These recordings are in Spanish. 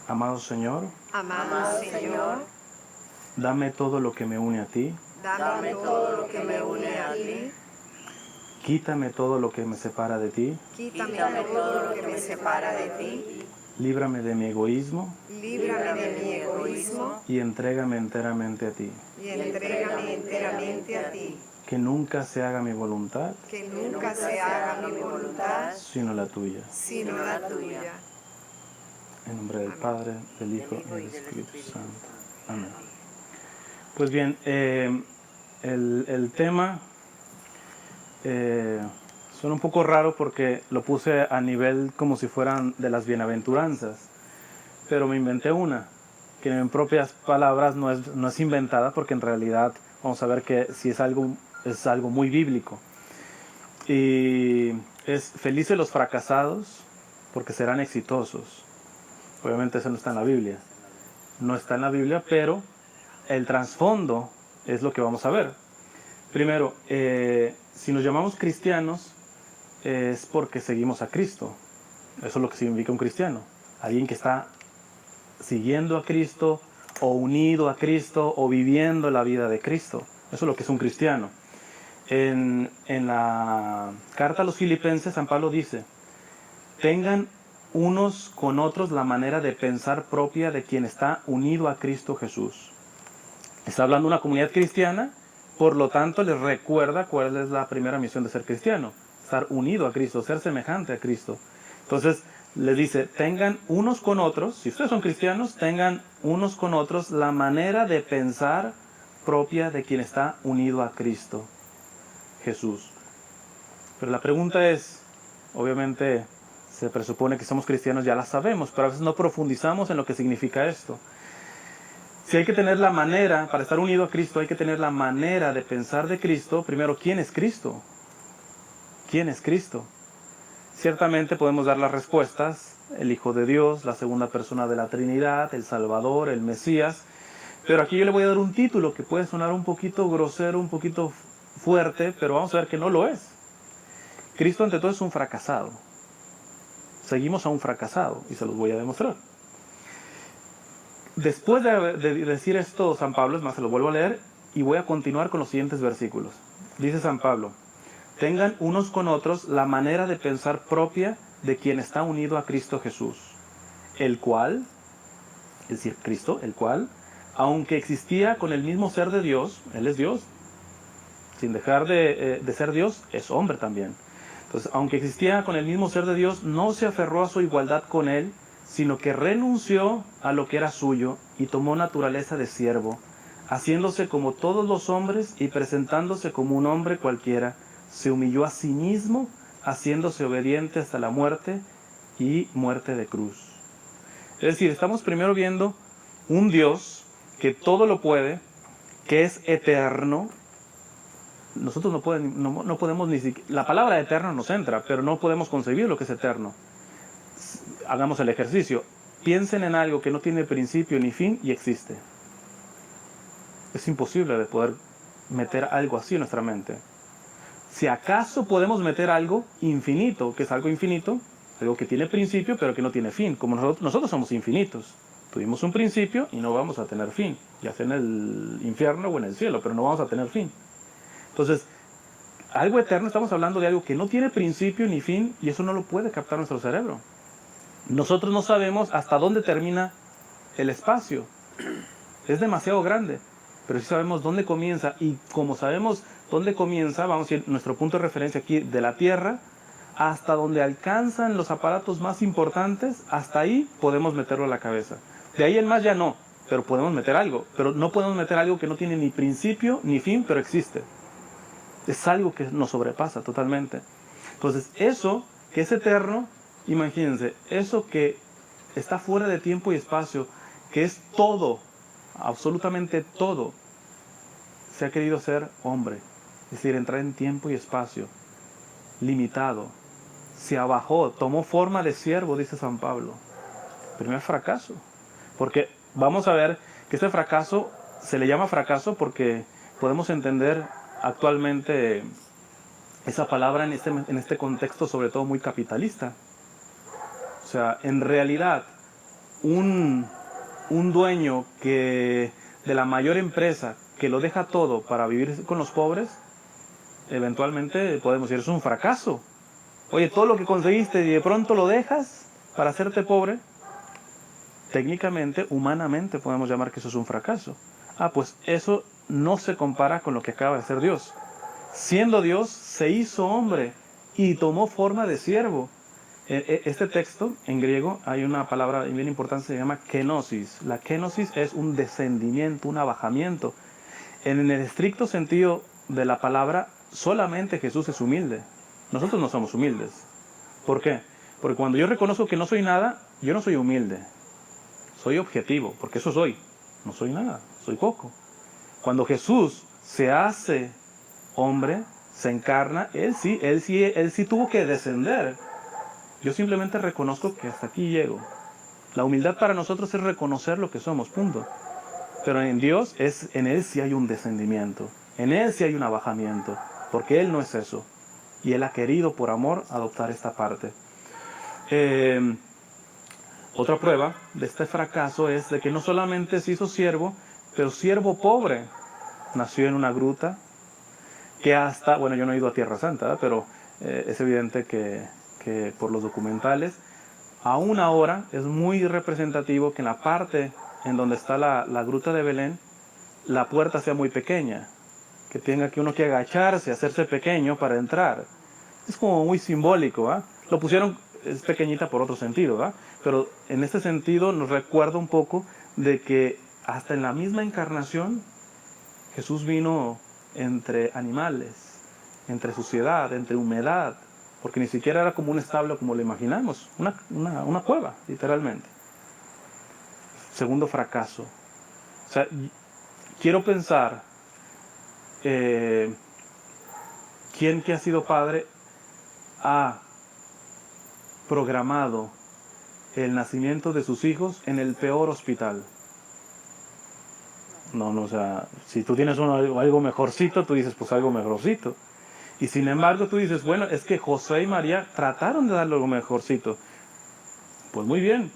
Amado Señor, Amado Señor, dame todo lo que me une a ti, dame todo lo que me une a ti, quítame todo lo que me separa de ti, quítame todo lo que me separa de ti, líbrame de mi egoísmo líbrame de mi egoísmo y entrégame enteramente a ti. y entrégame enteramente a ti. Que nunca se haga mi voluntad, Que nunca se haga mi voluntad, sino la tuya. sino la tuya. En nombre del Padre, del Hijo y del Espíritu Santo. Amén. Pues bien, el tema suena un poco raro porque lo puse a nivel como si fueran de las bienaventuranzas, pero me inventé una, que en propias palabras no es inventada, porque en realidad vamos a ver que sí es algo muy bíblico. Y es: felices los fracasados, porque serán exitosos. Obviamente eso no está en la Biblia. No está en la Biblia, pero el trasfondo es lo que vamos a ver. Primero, si nos llamamos cristianos, es porque seguimos a Cristo. Eso es lo que significa un cristiano. Alguien que está siguiendo a Cristo, o unido a Cristo, o viviendo la vida de Cristo. Eso es lo que es un cristiano. En la carta a los Filipenses, San Pablo dice: tengan unos con otros la manera de pensar propia de quien está unido a Cristo Jesús. Está hablando de una comunidad cristiana, por lo tanto les recuerda cuál es la primera misión de ser cristiano: estar unido a Cristo, ser semejante a Cristo. Entonces les dice: tengan unos con otros, si ustedes son cristianos, tengan unos con otros la manera de pensar propia de quien está unido a Cristo Jesús. Pero la pregunta es, obviamente se presupone que somos cristianos, ya la sabemos, pero a veces no profundizamos en lo que significa esto. Si hay que tener la manera, para estar unido a Cristo, hay que tener la manera de pensar de Cristo. Primero, ¿quién es Cristo? ¿Quién es Cristo? Ciertamente podemos dar las respuestas: el Hijo de Dios, la segunda persona de la Trinidad, el Salvador, el Mesías. Pero aquí yo le voy a dar un título que puede sonar un poquito grosero, un poquito fuerte, pero vamos a ver que no lo es. Cristo ante todo es un fracasado. Seguimos a un fracasado, y se los voy a demostrar. Después de decir esto San Pablo, es más, se lo vuelvo a leer y voy a continuar con los siguientes versículos. Dice San Pablo: tengan unos con otros la manera de pensar propia de quien está unido a Cristo Jesús, el cual, es decir, Cristo, el cual, aunque existía con el mismo ser de Dios, Él es Dios, sin dejar de ser Dios, es hombre también. Entonces, aunque existía con el mismo ser de Dios, no se aferró a su igualdad con Él, sino que renunció a lo que era suyo y tomó naturaleza de siervo, haciéndose como todos los hombres y presentándose como un hombre cualquiera. Se humilló a sí mismo, haciéndose obediente hasta la muerte y muerte de cruz. Es decir, estamos primero viendo un Dios que todo lo puede, que es eterno. Nosotros no podemos ni siquiera, la palabra eterno nos entra, pero no podemos concebir lo que es eterno. Hagamos el ejercicio. Piensen en algo que no tiene principio ni fin y existe. Es imposible de poder meter algo así en nuestra mente. Si acaso podemos meter algo infinito, que es algo infinito, algo que tiene principio pero que no tiene fin. Como nosotros somos infinitos. Tuvimos un principio y no vamos a tener fin, ya sea en el infierno o en el cielo, pero no vamos a tener fin. Entonces, algo eterno, estamos hablando de algo que no tiene principio ni fin, y eso no lo puede captar nuestro cerebro. Nosotros no sabemos hasta dónde termina el espacio. Es demasiado grande, pero sí sabemos dónde comienza, y como sabemos dónde comienza, vamos a ir nuestro punto de referencia aquí de la Tierra hasta donde alcanzan los aparatos más importantes, hasta ahí podemos meterlo a la cabeza. De ahí en más ya no, pero podemos meter algo, pero no podemos meter algo que no tiene ni principio ni fin, pero existe. Es algo que nos sobrepasa totalmente. Entonces, eso que es eterno, imagínense, eso que está fuera de tiempo y espacio, que es todo, absolutamente todo, se ha querido ser hombre. Es decir, entrar en tiempo y espacio, limitado. Se abajó, tomó forma de siervo, dice San Pablo. Primer fracaso. Porque vamos a ver que este fracaso se le llama fracaso porque podemos entender actualmente esa palabra en este contexto, sobre todo muy capitalista. O sea, en realidad, un dueño de la mayor empresa que lo deja todo para vivir con los pobres, eventualmente podemos decir, es un fracaso. Oye, todo lo que conseguiste y de pronto lo dejas para hacerte pobre, técnicamente, humanamente podemos llamar que eso es un fracaso. Pues eso no se compara con lo que acaba de hacer Dios. Siendo Dios, se hizo hombre y tomó forma de siervo. Este texto, en griego, hay una palabra bien importante, se llama kenosis. La kenosis es un descendimiento, un abajamiento. En el estricto sentido de la palabra, solamente Jesús es humilde. Nosotros no somos humildes. ¿Por qué? Porque cuando yo reconozco que no soy nada, yo no soy humilde. Soy objetivo, porque eso soy. No soy nada, soy poco. Cuando Jesús se hace hombre, se encarna, él sí tuvo que descender. Yo simplemente reconozco que hasta aquí llego. La humildad para nosotros es reconocer lo que somos, punto. Pero en Dios, en Él sí hay un descendimiento. En Él sí hay un abajamiento. Porque Él no es eso. Y Él ha querido, por amor, adoptar esta parte. Otra prueba de este fracaso es de que no solamente se hizo siervo, pero siervo pobre. Nació en una gruta, que hasta, bueno, yo no he ido a Tierra Santa, pero es evidente que por los documentales, aún ahora es muy representativo que en la parte en donde está la gruta de Belén, la puerta sea muy pequeña, que tenga que uno que agacharse, hacerse pequeño para entrar. Es como muy simbólico, ¿va? Lo pusieron, es pequeñita por otro sentido, ¿va? Pero en este sentido nos recuerda un poco de que hasta en la misma encarnación, Jesús vino entre animales, entre suciedad, entre humedad, porque ni siquiera era como un establo como lo imaginamos, una cueva, literalmente. Segundo fracaso. O sea, quiero pensar, ¿quién que ha sido padre ha programado el nacimiento de sus hijos en el peor hospital? No, o sea, si tú tienes algo mejorcito, tú dices, pues algo mejorcito. Y sin embargo tú dices, bueno, es que José y María trataron de darle algo mejorcito. Pues muy bien,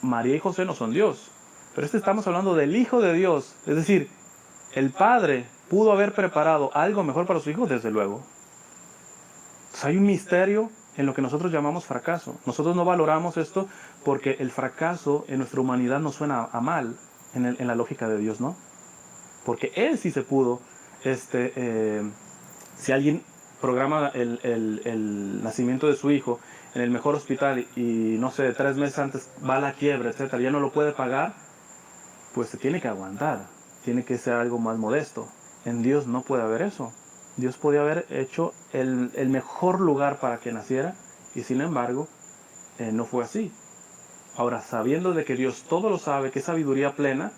María y José no son Dios. Pero estamos hablando del Hijo de Dios. Es decir, el Padre pudo haber preparado algo mejor para su Hijo, desde luego. Entonces hay un misterio en lo que nosotros llamamos fracaso. Nosotros no valoramos esto porque el fracaso en nuestra humanidad nos suena a mal en la lógica de Dios, ¿no? Porque Él sí se pudo, si alguien programa el nacimiento de su hijo en el mejor hospital y no sé, 3 meses antes va a la quiebra, etcétera, ya no lo puede pagar, pues se tiene que aguantar, tiene que ser algo más modesto. En Dios no puede haber eso. Dios podía haber hecho el mejor lugar para que naciera y sin embargo no fue así. Ahora, sabiendo de que Dios todo lo sabe, que es sabiduría plena,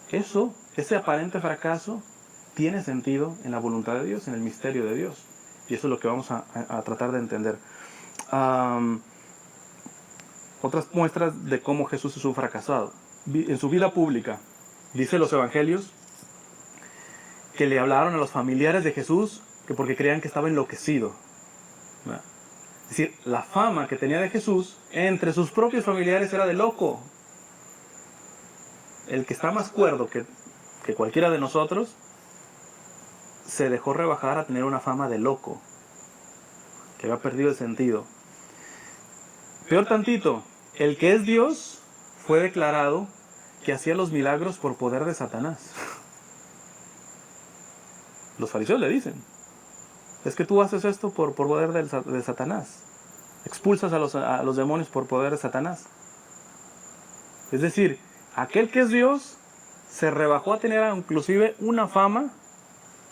ese aparente fracaso tiene sentido en la voluntad de Dios, en el misterio de Dios. Y eso es lo que vamos a tratar de entender. Otras muestras de cómo Jesús es un fracasado. En su vida pública, dice los evangelios, que le hablaron a los familiares de Jesús que porque creían que estaba enloquecido. Es decir, la fama que tenía de Jesús entre sus propios familiares era de loco. El que está más cuerdo que cualquiera de nosotros se dejó rebajar a tener una fama de loco, que había perdido el sentido. Peor tantito, el que es Dios fue declarado que hacía los milagros por poder de Satanás. Los fariseos le dicen, es que tú haces esto por poder de Satanás. Expulsas a los demonios por poder de Satanás. Es decir, aquel que es Dios se rebajó a tener inclusive una fama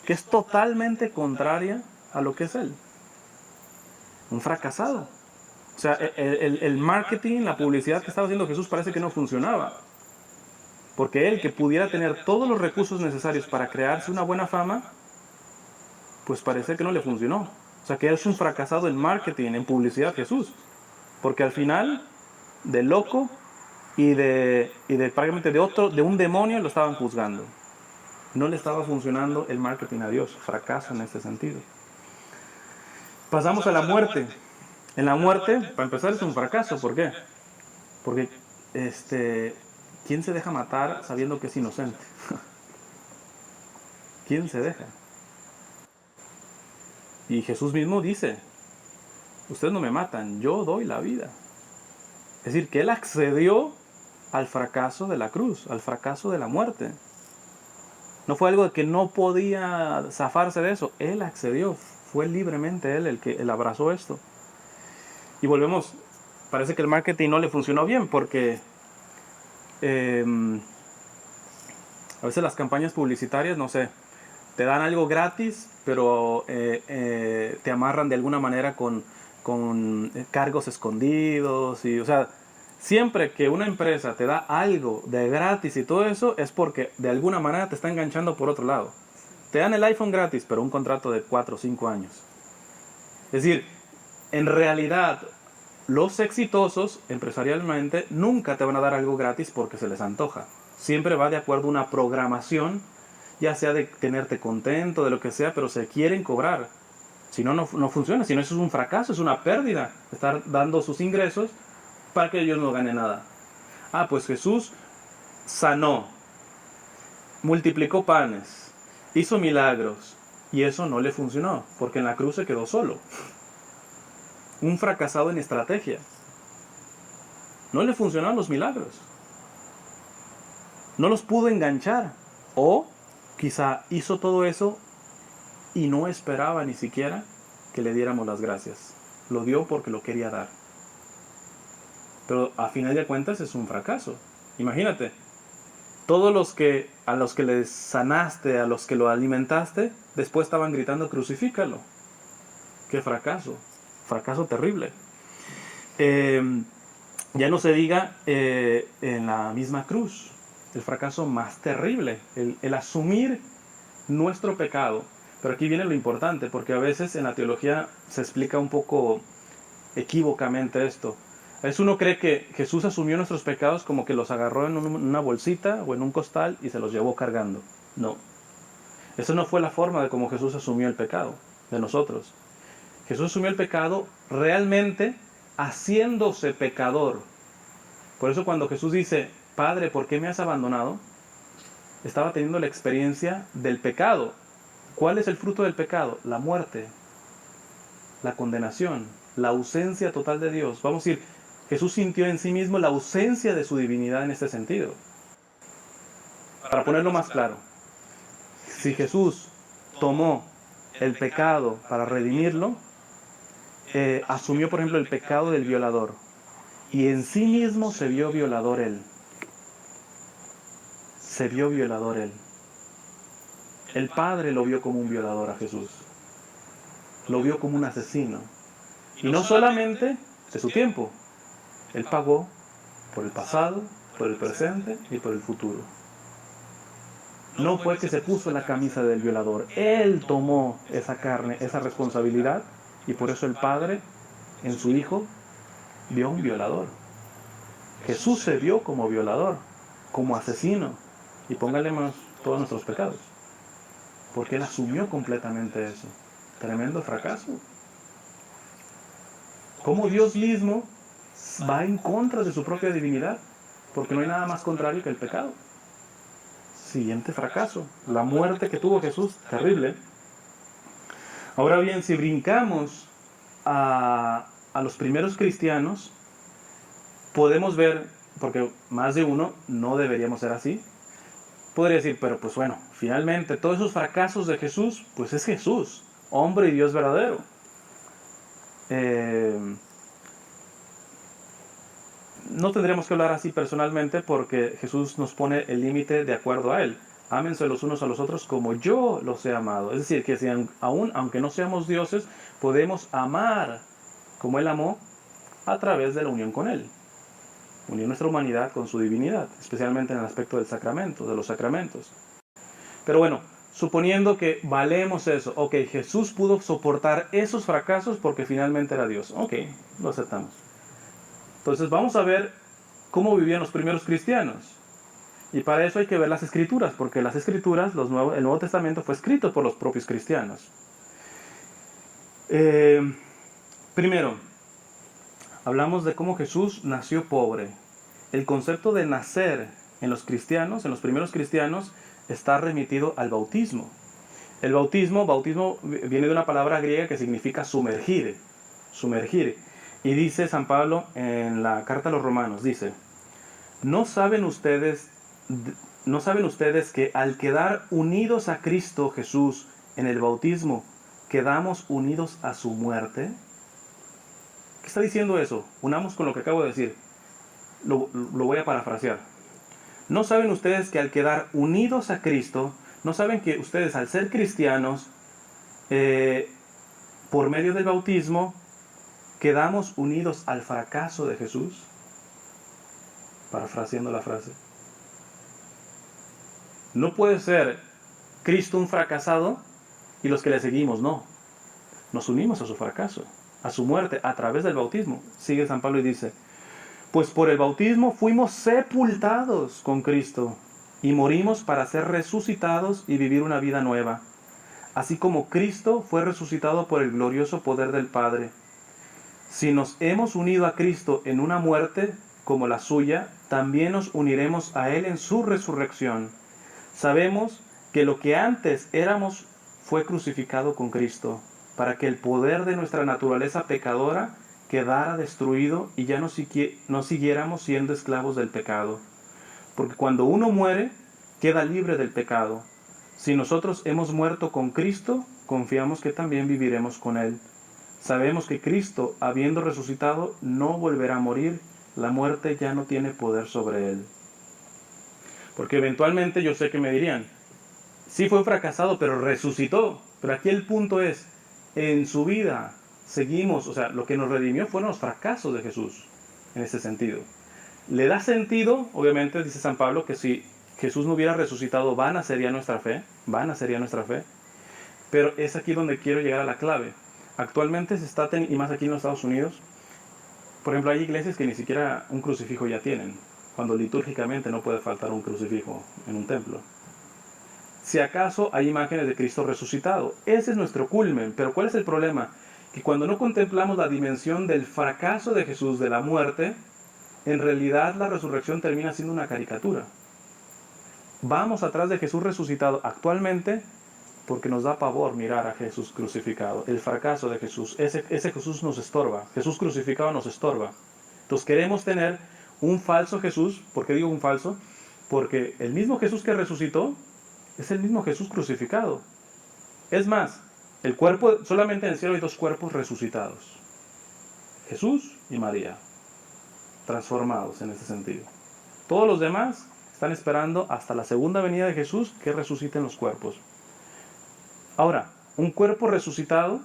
que es totalmente contraria a lo que es Él. Un fracasado. O sea, el marketing, la publicidad que estaba haciendo Jesús parece que no funcionaba. Porque Él, que pudiera tener todos los recursos necesarios para crearse una buena fama, pues parece que no le funcionó. O sea, que Él es un fracasado en marketing, en publicidad, Jesús. Porque al final, de loco y de prácticamente de un demonio lo estaban juzgando. No le estaba funcionando el marketing a Dios. Fracaso en ese sentido. Pasamos a la muerte. En la muerte, para empezar, es un fracaso. ¿Por qué? Porque ¿quién se deja matar sabiendo que es inocente? ¿Quién se deja? Y Jesús mismo dice, ustedes no me matan, yo doy la vida. Es decir, que Él accedió al fracaso de la cruz, al fracaso de la muerte. No fue algo de que no podía zafarse de eso. Él accedió, fue libremente Él el que abrazó esto. Y volvemos, parece que el marketing no le funcionó bien porque a veces las campañas publicitarias, no sé, te dan algo gratis, pero te amarran de alguna manera con cargos escondidos. Y, o sea, siempre que una empresa te da algo de gratis y todo eso, es porque de alguna manera te está enganchando por otro lado. Te dan el iPhone gratis, pero un contrato de 4 o 5 años. Es decir, en realidad, los exitosos empresarialmente nunca te van a dar algo gratis porque se les antoja. Siempre va de acuerdo a una programación, ya sea de tenerte contento, de lo que sea, pero se quieren cobrar. Si no, no funciona. Si no, eso es un fracaso, es una pérdida. Estar dando sus ingresos para que ellos no ganen nada. Ah, pues Jesús sanó, multiplicó panes, hizo milagros, y eso no le funcionó, porque en la cruz se quedó solo. Un fracasado en estrategia. No le funcionaron los milagros. No los pudo enganchar. O quizá hizo todo eso y no esperaba ni siquiera que le diéramos las gracias. Lo dio porque lo quería dar. Pero a final de cuentas es un fracaso. Imagínate, todos a los que les sanaste, a los que lo alimentaste, después estaban gritando crucifícalo. ¡Qué fracaso! Fracaso terrible. Ya no se diga en la misma cruz. El fracaso más terrible, el asumir nuestro pecado. Pero aquí viene lo importante, porque a veces en la teología se explica un poco equívocamente esto. A veces uno cree que Jesús asumió nuestros pecados como que los agarró en una bolsita o en un costal y se los llevó cargando. No. Esa no fue la forma de cómo Jesús asumió el pecado de nosotros. Jesús asumió el pecado realmente haciéndose pecador. Por eso cuando Jesús dice, Padre, ¿por qué me has abandonado? Estaba teniendo la experiencia del pecado. ¿Cuál es el fruto del pecado? La muerte, la condenación, la ausencia total de Dios. Vamos a decir, Jesús sintió en sí mismo la ausencia de su divinidad en este sentido. Para ponerlo más claro, si Jesús tomó el pecado para redimirlo, asumió, por ejemplo, el pecado del violador, y en sí mismo se vio violador él. Se vio violador él. El Padre lo vio como un violador a Jesús. Lo vio como un asesino. Y no solamente de su tiempo. Él pagó por el pasado, por el presente y por el futuro. No fue que se puso la camisa del violador. Él tomó esa carne, esa responsabilidad, y por eso el Padre, en su Hijo, vio un violador. Jesús se vio como violador, como asesino, y póngale más todos nuestros pecados. Porque Él asumió completamente eso. Tremendo fracaso. ¿Cómo Dios mismo va en contra de su propia divinidad? Porque no hay nada más contrario que el pecado. Siguiente fracaso. La muerte que tuvo Jesús, terrible. Ahora bien, si brincamos a los primeros cristianos, podemos ver, porque más de uno no deberíamos ser así, podría decir, pero pues bueno, finalmente todos esos fracasos de Jesús, pues es Jesús, hombre y Dios verdadero. No tendríamos que hablar así personalmente porque Jesús nos pone el límite de acuerdo a Él. Ámense los unos a los otros como yo los he amado. Es decir, que si aún aunque no seamos dioses, podemos amar como Él amó a través de la unión con Él. Unir nuestra humanidad con su divinidad, especialmente en el aspecto del sacramento, de los sacramentos. Pero bueno, suponiendo que valemos eso, ok, Jesús pudo soportar esos fracasos porque finalmente era Dios. Ok, lo aceptamos. Entonces vamos a ver cómo vivían los primeros cristianos. Y para eso hay que ver las Escrituras, porque las Escrituras, el Nuevo Testamento fue escrito por los propios cristianos. Primero, hablamos de cómo Jesús nació pobre. el concepto de nacer en los cristianos, en los primeros cristianos, está remitido al bautismo. El bautismo viene de una palabra griega que significa sumergir, sumergir. Y dice San Pablo en la carta a los Romanos, dice, ¿no saben ustedes que al quedar unidos a Cristo Jesús en el bautismo, quedamos unidos a su muerte? ¿Qué está diciendo eso? Unamos con lo que acabo de decir. Lo voy a parafrasear. ¿No saben ustedes que al quedar unidos a Cristo, no saben que ustedes al ser cristianos, por medio del bautismo, quedamos unidos al fracaso de Jesús? Parafraseando la frase. No puede ser Cristo un fracasado y los que le seguimos no. Nos unimos a su fracaso, a su muerte, a través del bautismo. Sigue San Pablo y dice, pues por el bautismo fuimos sepultados con Cristo y morimos para ser resucitados y vivir una vida nueva, así como Cristo fue resucitado por el glorioso poder del Padre. Si nos hemos unido a Cristo en una muerte como la suya, también nos uniremos a Él en su resurrección. Sabemos que lo que antes éramos fue crucificado con Cristo, para que el poder de nuestra naturaleza pecadora quedara destruido y ya no siguiéramos siendo esclavos del pecado. Porque cuando uno muere, queda libre del pecado. Si nosotros hemos muerto con Cristo, confiamos que también viviremos con Él. Sabemos que Cristo, habiendo resucitado, no volverá a morir. La muerte ya no tiene poder sobre Él. Porque eventualmente yo sé que me dirían, sí fue fracasado, pero resucitó. Pero aquí el punto es, en su vida seguimos, o sea, lo que nos redimió fueron los fracasos de Jesús, en ese sentido. Le da sentido, obviamente, dice San Pablo, que si Jesús no hubiera resucitado, vana sería nuestra fe, pero es aquí donde quiero llegar a la clave. Actualmente se está, y más aquí en los Estados Unidos, por ejemplo, hay iglesias que ni siquiera un crucifijo ya tienen, cuando litúrgicamente no puede faltar un crucifijo en un templo. Si acaso hay imágenes de Cristo resucitado, ese es nuestro culmen, pero ¿cuál es el problema? Que cuando no contemplamos la dimensión del fracaso de Jesús, de la muerte, en realidad la resurrección termina siendo una caricatura. Vamos atrás de Jesús resucitado actualmente porque nos da pavor mirar a Jesús crucificado. El fracaso de Jesús, ese Jesús nos estorba. Jesús crucificado nos estorba. Entonces queremos tener un falso Jesús. ¿Por qué digo un falso? Porque el mismo Jesús que resucitó es el mismo Jesús crucificado. Es más, el cuerpo, solamente en el cielo hay dos cuerpos resucitados. Jesús y María. Transformados en ese sentido. Todos los demás están esperando hasta la segunda venida de Jesús que resuciten los cuerpos. Ahora, un cuerpo resucitado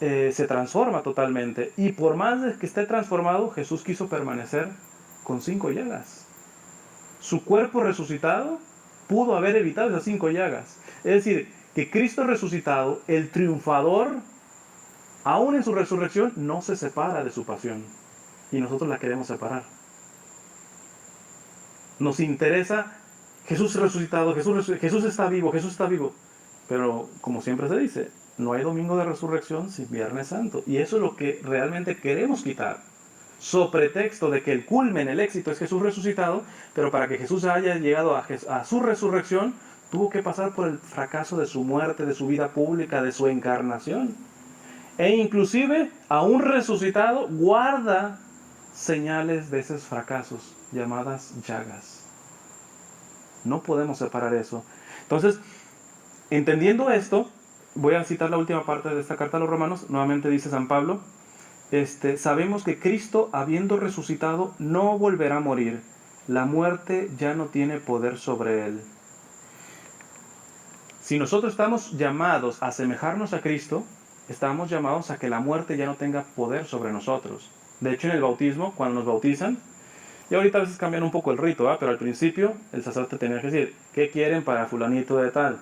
se transforma totalmente. Y por más de que esté transformado, Jesús quiso permanecer con 5 llagas. Su cuerpo resucitado pudo haber evitado esas 5 llagas. Es decir, que Cristo resucitado, el triunfador, aún en su resurrección, no se separa de su pasión. Y nosotros la queremos separar. Nos interesa Jesús resucitado, Jesús está vivo, Jesús está vivo. Pero como siempre se dice, no hay domingo de resurrección sin Viernes Santo. Y eso es lo que realmente queremos quitar. So pretexto de que el culmen, el éxito es Jesús resucitado, pero para que Jesús haya llegado a su resurrección, tuvo que pasar por el fracaso de su muerte, de su vida pública, de su encarnación. E inclusive, aún resucitado, guarda señales de esos fracasos, llamadas llagas. No podemos separar eso. Entonces, entendiendo esto, voy a citar la última parte de esta carta a los Romanos. Nuevamente dice San Pablo, sabemos que Cristo, habiendo resucitado, no volverá a morir. La muerte ya no tiene poder sobre él. Si nosotros estamos llamados a asemejarnos a Cristo, estamos llamados a que la muerte ya no tenga poder sobre nosotros. De hecho, en el bautismo, cuando nos bautizan, y ahorita a veces cambian un poco el rito, pero al principio el sacerdote tenía que decir, ¿qué quieren para fulanito de tal?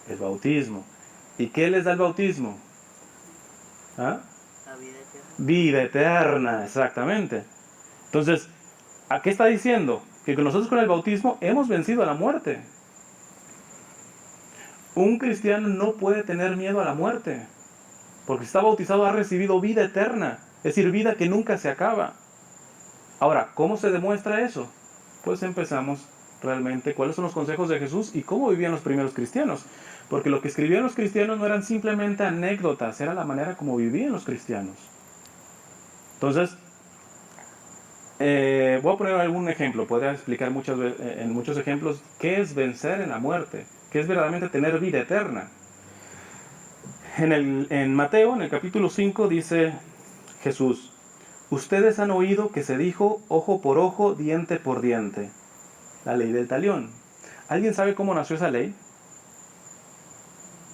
El bautismo. ¿Y qué les da el bautismo? ¿Ah? La vida eterna. Vida eterna, exactamente. Entonces, ¿a qué está diciendo? Que nosotros con el bautismo hemos vencido a la muerte. Un cristiano no puede tener miedo a la muerte, porque si está bautizado ha recibido vida eterna, es decir, vida que nunca se acaba. Ahora, ¿cómo se demuestra eso? Pues empezamos realmente cuáles son los consejos de Jesús y cómo vivían los primeros cristianos. Porque lo que escribían los cristianos no eran simplemente anécdotas, era la manera como vivían los cristianos. Entonces, voy a poner algún ejemplo, podría explicar en muchos ejemplos qué es vencer en la muerte, qué es verdaderamente tener vida eterna. En Mateo, en el capítulo 5, dice Jesús: ustedes han oído que se dijo ojo por ojo, diente por diente. La ley del talión. ¿Alguien sabe cómo nació esa ley?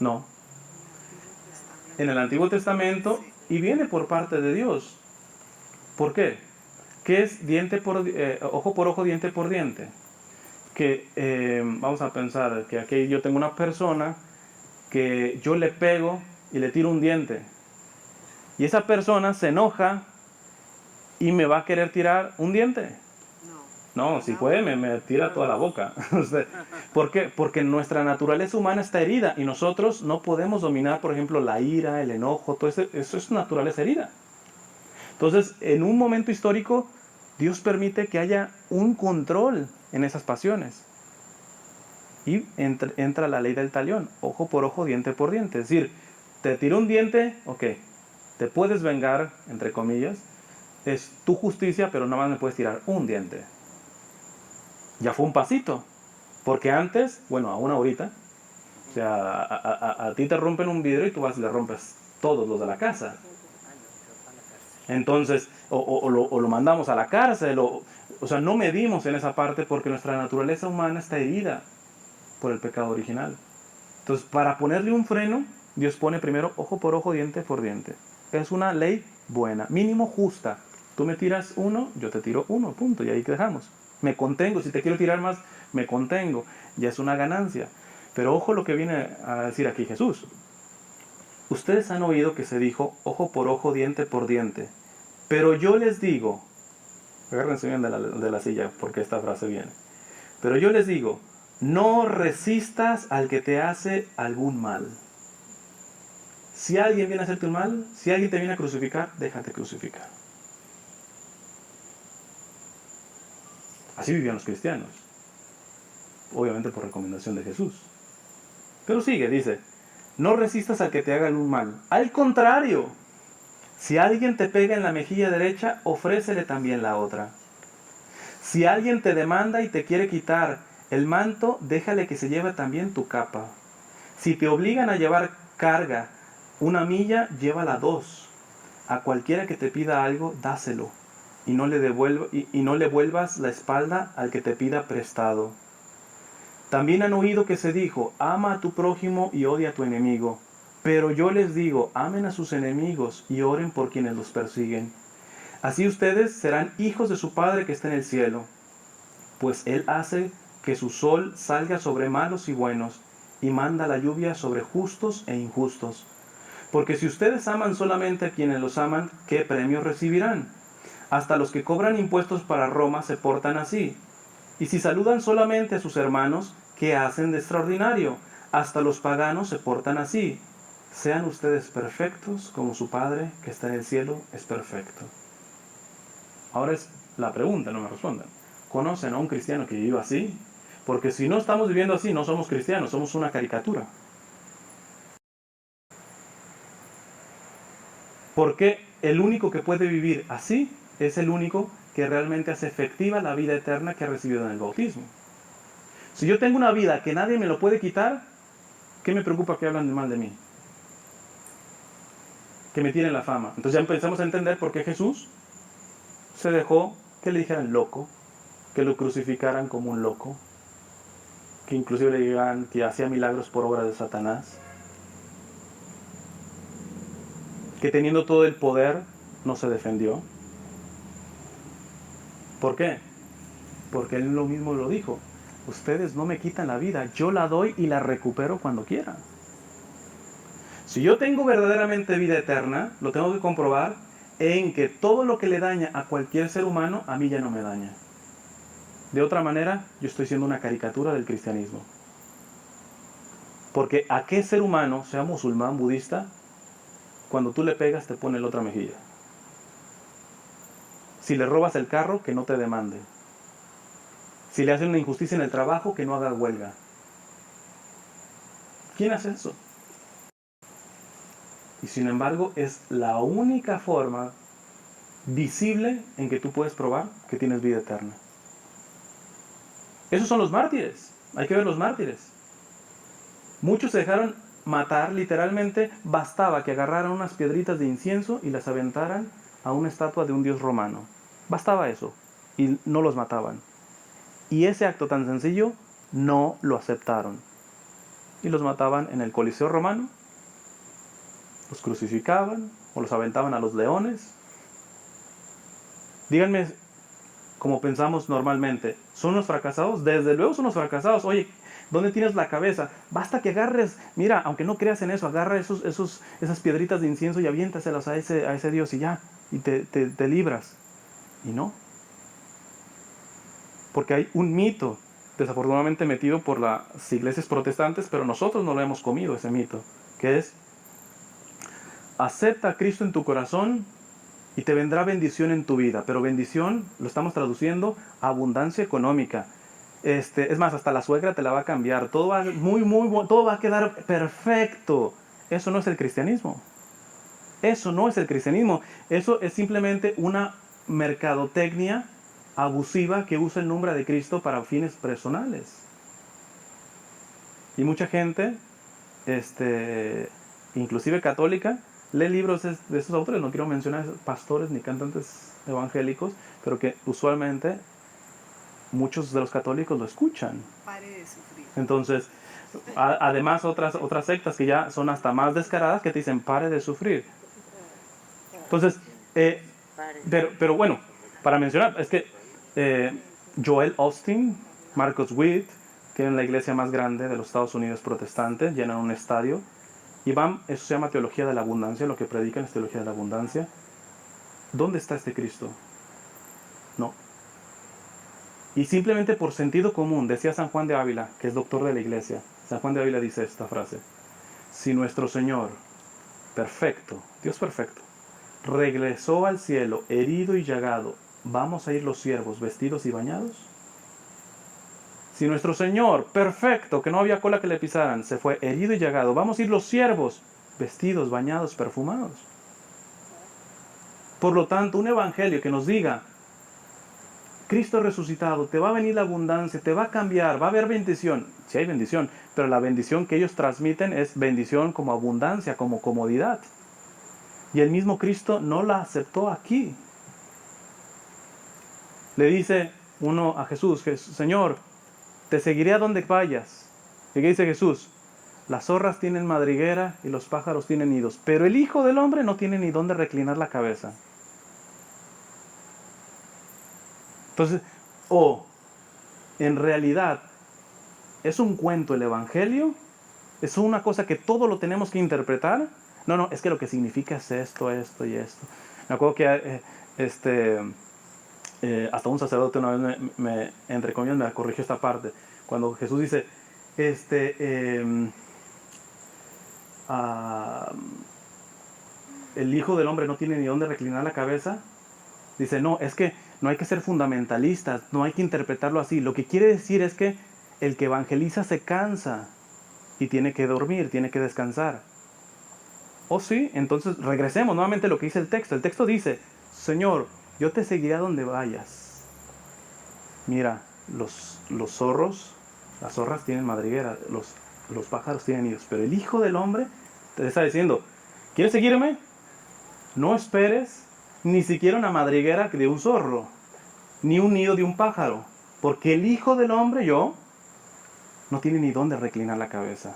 No. En el Antiguo Testamento, y viene por parte de Dios. ¿Por qué? ¿Qué es ojo por ojo, diente por diente? Que vamos a pensar que aquí yo tengo una persona que yo le pego y le tiro un diente. Y esa persona se enoja y me va a querer tirar un diente. No, si puede me tira toda la boca. ¿Por qué? Porque nuestra naturaleza humana está herida y nosotros no podemos dominar, por ejemplo, la ira, el enojo, todo eso es naturaleza herida. Entonces, en un momento histórico, Dios permite que haya un control en esas pasiones. Y entra la ley del talión, ojo por ojo, diente por diente. Es decir, te tiró un diente, ok, te puedes vengar, entre comillas, es tu justicia, pero nada más me puedes tirar un diente. Ya fue un pasito, porque antes, bueno, aún ahorita, o sea, a ti te rompen un vidrio y tú vas y le rompes todos los de la casa. Entonces, o lo mandamos a la cárcel, o sea, no medimos en esa parte porque nuestra naturaleza humana está herida por el pecado original. Entonces, para ponerle un freno, Dios pone primero ojo por ojo, diente por diente. Es una ley buena, mínimo justa. Tú me tiras uno, yo te tiro uno, punto, y ahí dejamos. Me contengo, si te quiero tirar más, me contengo. Ya es una ganancia. Pero ojo lo que viene a decir aquí Jesús. Ustedes han oído que se dijo ojo por ojo, diente por diente. Pero yo les digo, agárrense bien de la silla porque esta frase viene. Pero yo les digo, no resistas al que te hace algún mal. Si alguien viene a hacerte un mal, si alguien te viene a crucificar, déjate crucificar. Así vivían los cristianos. Obviamente por recomendación de Jesús. Pero sigue, dice, no resistas al que te haga un mal. Al contrario, si alguien te pega en la mejilla derecha, ofrécele también la otra. Si alguien te demanda y te quiere quitar el manto, déjale que se lleve también tu capa. Si te obligan a llevar carga 1 milla, llévala 2. A cualquiera que te pida algo, dáselo. Y no le vuelvas la espalda al que te pida prestado. También han oído que se dijo, ama a tu prójimo y odia a tu enemigo. Pero yo les digo, amen a sus enemigos y oren por quienes los persiguen. Así ustedes serán hijos de su Padre que está en el cielo. Pues Él hace que su sol salga sobre malos y buenos, y manda la lluvia sobre justos e injustos. Porque si ustedes aman solamente a quienes los aman, ¿qué premio recibirán? Hasta los que cobran impuestos para Roma se portan así. Y si saludan solamente a sus hermanos, ¿qué hacen de extraordinario? Hasta los paganos se portan así. Sean ustedes perfectos como su Padre que está en el cielo es perfecto. Ahora es la pregunta, no me respondan. ¿Conocen a un cristiano que viva así? Porque si no estamos viviendo así, no somos cristianos, somos una caricatura. Porque el único que puede vivir así es el único que realmente hace efectiva la vida eterna que ha recibido en el bautismo. Si yo tengo una vida que nadie me lo puede quitar, ¿qué me preocupa que hablan mal de mí? Que me tienen la fama. Entonces ya empezamos a entender por qué Jesús se dejó que le dijeran loco, que lo crucificaran como un loco, que inclusive le digan que hacía milagros por obra de Satanás, que teniendo todo el poder no se defendió. ¿Por qué? Porque Él lo mismo lo dijo. Ustedes no me quitan la vida, yo la doy y la recupero cuando quiera. Si yo tengo verdaderamente vida eterna, lo tengo que comprobar en que todo lo que le daña a cualquier ser humano, a mí ya no me daña. De otra manera, yo estoy siendo una caricatura del cristianismo. Porque ¿a qué ser humano, sea musulmán, budista, cuando tú le pegas te pone la otra mejilla? Si le robas el carro, que no te demande. Si le hacen una injusticia en el trabajo, que no haga huelga. ¿Quién hace eso? Y sin embargo, es la única forma visible en que tú puedes probar que tienes vida eterna. Esos son los mártires. Hay que ver los mártires. Muchos se dejaron matar, literalmente bastaba que agarraran unas piedritas de incienso y las aventaran a una estatua de un dios romano. Bastaba eso. Y no los mataban. Y ese acto tan sencillo no lo aceptaron. Y los mataban en el Coliseo romano. Los crucificaban o los aventaban a los leones. Díganme, como pensamos normalmente, ¿son unos fracasados? Desde luego son unos fracasados. Oye, ¿dónde tienes la cabeza? Basta que agarres, mira, aunque no creas en eso, agarra esas piedritas de incienso y aviéntaselas a ese Dios y ya, y te libras. Y no. Porque hay un mito, desafortunadamente metido por las iglesias protestantes, pero nosotros no lo hemos comido, ese mito, que es: acepta a Cristo en tu corazón y te vendrá bendición en tu vida. Pero bendición lo estamos traduciendo a abundancia económica. Es más, hasta la suegra te la va a cambiar. Todo va todo va a quedar perfecto. Eso no es el cristianismo. Eso no es el cristianismo. Eso es simplemente una mercadotecnia abusiva que usa el nombre de Cristo para fines personales. Y mucha gente, inclusive católica, lee libros de esos autores. No quiero mencionar pastores ni cantantes evangélicos, pero que usualmente muchos de los católicos lo escuchan. Pare de sufrir. Entonces, además otras sectas que ya son hasta más descaradas, que te dicen pare de sufrir. Entonces, pero bueno, para mencionar, es que Joel Osteen, Marcus Witt, tienen la iglesia más grande de los Estados Unidos protestantes, llenan un estadio, y eso se llama teología de la abundancia, lo que predican es teología de la abundancia. ¿Dónde está este Cristo? No. Y simplemente por sentido común, decía San Juan de Ávila, que es doctor de la iglesia, San Juan de Ávila dice esta frase: si nuestro Señor, perfecto, Dios perfecto, regresó al cielo herido y llagado, ¿vamos a ir los siervos vestidos y bañados? Si nuestro Señor, perfecto, que no había cola que le pisaran, se fue herido y llagado, ¿vamos a ir los siervos vestidos, bañados, perfumados? Por lo tanto, un evangelio que nos diga: Cristo resucitado, te va a venir la abundancia, te va a cambiar, va a haber bendición. Sí hay bendición, pero la bendición que ellos transmiten es bendición como abundancia, como comodidad. Y el mismo Cristo no la aceptó aquí. Le dice uno a Jesús: Señor, te seguiré a donde vayas. ¿Y qué dice Jesús? Las zorras tienen madriguera y los pájaros tienen nidos, pero el Hijo del Hombre no tiene ni dónde reclinar la cabeza. Entonces, en realidad, ¿es un cuento el Evangelio? ¿Es una cosa que todo lo tenemos que interpretar? No, es que lo que significa es esto y esto. Me acuerdo que hasta un sacerdote una vez entre comillas, me corrigió esta parte. Cuando Jesús dice, el Hijo del Hombre no tiene ni dónde reclinar la cabeza. Dice, no, es que no hay que ser fundamentalistas, no hay que interpretarlo así. Lo que quiere decir es que el que evangeliza se cansa y tiene que dormir, tiene que descansar. Sí, entonces regresemos nuevamente a lo que dice el texto. El texto dice, Señor, yo te seguiré a donde vayas. Mira, los zorros, las zorras tienen madriguera, los pájaros tienen nidos, pero el Hijo del Hombre te está diciendo, ¿quieres seguirme? No esperes ni siquiera una madriguera de un zorro, ni un nido de un pájaro, porque el Hijo del Hombre, no tiene ni dónde reclinar la cabeza.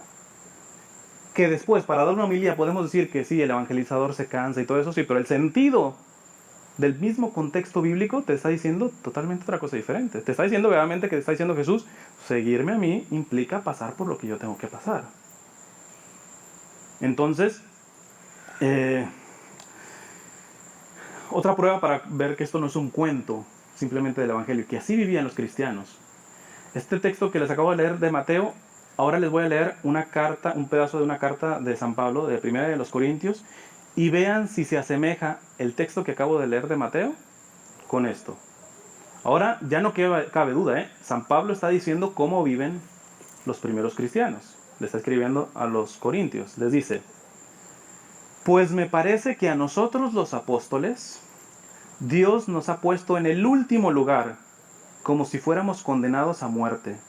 Que después, para dar una homilía, podemos decir que sí, el evangelizador se cansa y todo eso, sí, pero el sentido del mismo contexto bíblico te está diciendo totalmente otra cosa diferente. Te está diciendo realmente que te está diciendo Jesús, seguirme a mí implica pasar por lo que yo tengo que pasar. Entonces, otra prueba para ver que esto no es un cuento simplemente del Evangelio, que así vivían los cristianos. Este texto que les acabo de leer de Mateo, ahora les voy a leer una carta, un pedazo de una carta de San Pablo, de Primera de los Corintios, y vean si se asemeja el texto que acabo de leer de Mateo con esto. Ahora ya no cabe duda, San Pablo está diciendo cómo viven los primeros cristianos. Le está escribiendo a los corintios. Les dice: pues me parece que a nosotros los apóstoles, Dios nos ha puesto en el último lugar, como si fuéramos condenados a muerte.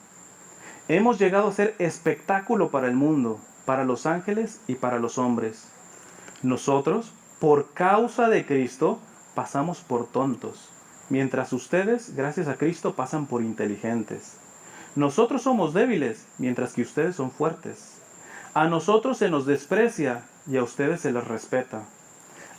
Hemos llegado a ser espectáculo para el mundo, para los ángeles y para los hombres. Nosotros, por causa de Cristo, pasamos por tontos, mientras ustedes, gracias a Cristo, pasan por inteligentes. Nosotros somos débiles, mientras que ustedes son fuertes. A nosotros se nos desprecia y a ustedes se les respeta.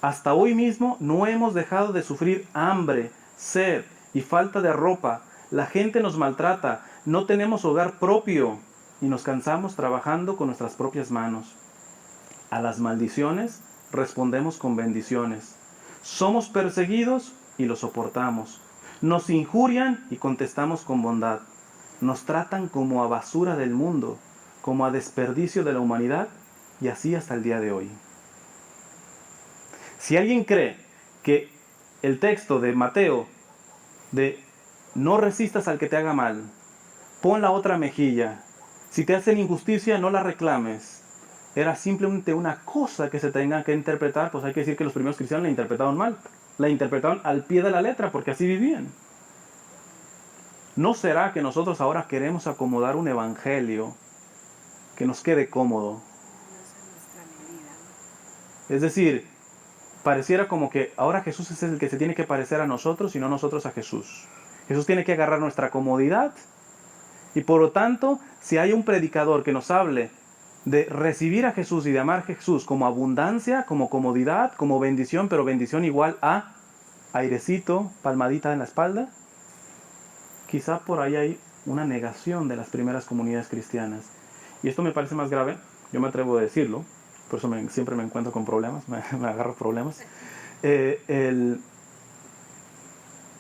Hasta hoy mismo no hemos dejado de sufrir hambre, sed y falta de ropa. La gente nos maltrata, no tenemos hogar propio y nos cansamos trabajando con nuestras propias manos. A las maldiciones respondemos con bendiciones. Somos perseguidos y lo soportamos. Nos injurian y contestamos con bondad. Nos tratan como a basura del mundo, como a desperdicio de la humanidad, y así hasta el día de hoy. Si alguien cree que el texto de Mateo, de no resistas al que te haga mal, pon la otra mejilla, si te hacen injusticia no la reclames, era simplemente una cosa que se tenga que interpretar, pues hay que decir que los primeros cristianos la interpretaron mal, la interpretaron al pie de la letra, porque así vivían. ¿No será que nosotros ahora queremos acomodar un evangelio que nos quede cómodo? Es decir, pareciera como que ahora Jesús es el que se tiene que parecer a nosotros y no nosotros a Jesús. Jesús tiene que agarrar nuestra comodidad y por lo tanto, si hay un predicador que nos hable de recibir a Jesús y de amar a Jesús como abundancia, como comodidad, como bendición, pero bendición igual a airecito, palmadita en la espalda, quizá por ahí hay una negación de las primeras comunidades cristianas. Y esto me parece más grave, yo me atrevo a decirlo, por eso siempre me encuentro con problemas, me agarro problemas.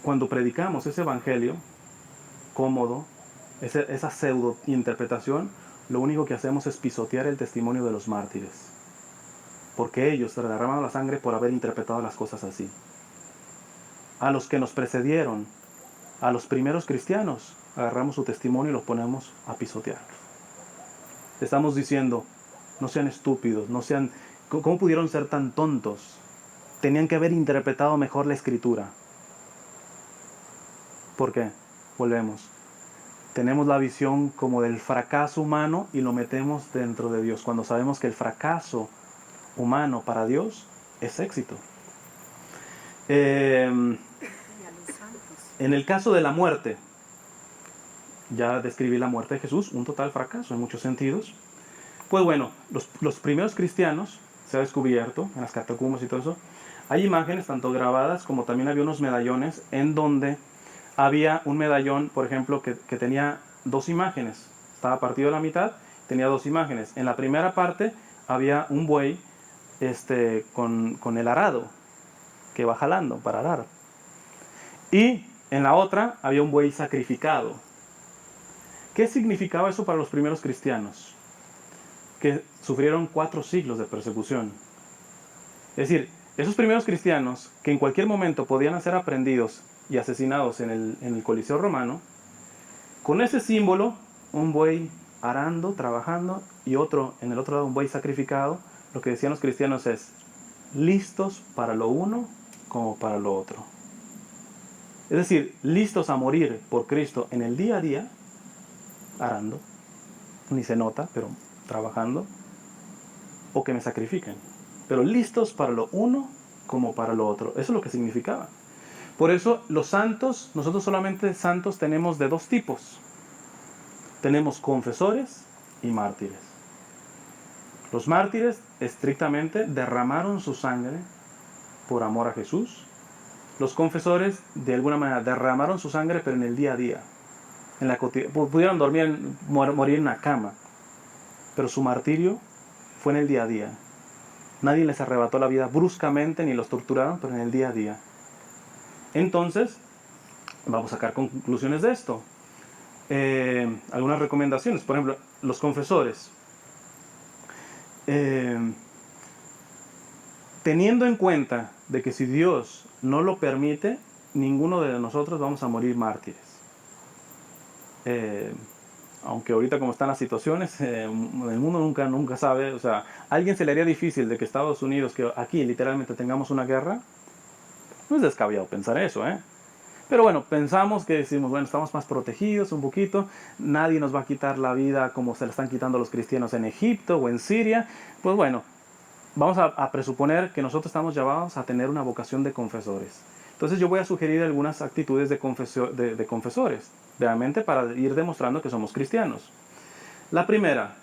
Cuando predicamos ese evangelio cómodo, esa pseudo interpretación, lo único que hacemos es pisotear el testimonio de los mártires, porque ellos derramaron la sangre por haber interpretado las cosas así. A los que nos precedieron, a los primeros cristianos, agarramos su testimonio y los ponemos a pisotear. Estamos diciendo: no sean estúpidos, no sean... ¿Cómo pudieron ser tan tontos? Tenían que haber interpretado mejor la Escritura. ¿Por qué? Volvemos. Tenemos la visión como del fracaso humano y lo metemos dentro de Dios, cuando sabemos que el fracaso humano para Dios es éxito. En el caso de la muerte, ya describí la muerte de Jesús, un total fracaso en muchos sentidos. Pues bueno, los primeros cristianos, se ha descubierto en las catacumbas y todo eso, hay imágenes tanto grabadas como también había unos medallones en donde había un medallón, por ejemplo, que tenía dos imágenes. Estaba partido a la mitad, tenía dos imágenes. En la primera parte había un buey con el arado que va jalando para arar. Y en la otra había un buey sacrificado. ¿Qué significaba eso para los primeros cristianos? Que sufrieron 4 siglos de persecución. Es decir, esos primeros cristianos, que en cualquier momento podían ser aprendidos y asesinados en el Coliseo romano, con ese símbolo, un buey arando, trabajando, y otro, en el otro lado, un buey sacrificado, lo que decían los cristianos es: listos para lo uno como para lo otro. Es decir, listos a morir por Cristo en el día a día, arando, ni se nota, pero trabajando, o que me sacrifiquen, pero listos para lo uno como para lo otro. Eso es lo que significaba. Por eso los santos, nosotros solamente santos tenemos de 2 tipos. Tenemos confesores y mártires. Los mártires estrictamente derramaron su sangre por amor a Jesús. Los confesores de alguna manera derramaron su sangre, pero en el día a día. Pudieron morir en una cama, pero su martirio fue en el día a día. Nadie les arrebató la vida bruscamente ni los torturaron, pero en el día a día. Entonces, vamos a sacar conclusiones de esto. Algunas recomendaciones. Por ejemplo, los confesores. Teniendo en cuenta de que si Dios no lo permite, ninguno de nosotros vamos a morir mártires. Aunque ahorita como están las situaciones, el mundo nunca sabe. O sea, ¿a alguien se le haría difícil de que Estados Unidos, que aquí literalmente tengamos una guerra? No es descabellado pensar eso, ¿eh? Pero bueno, pensamos que decimos, bueno, estamos más protegidos un poquito, nadie nos va a quitar la vida como se la están quitando los cristianos en Egipto o en Siria. Pues bueno, vamos a presuponer que nosotros estamos llamados a tener una vocación de confesores. Entonces yo voy a sugerir algunas actitudes de confesores, realmente para ir demostrando que somos cristianos. La primera,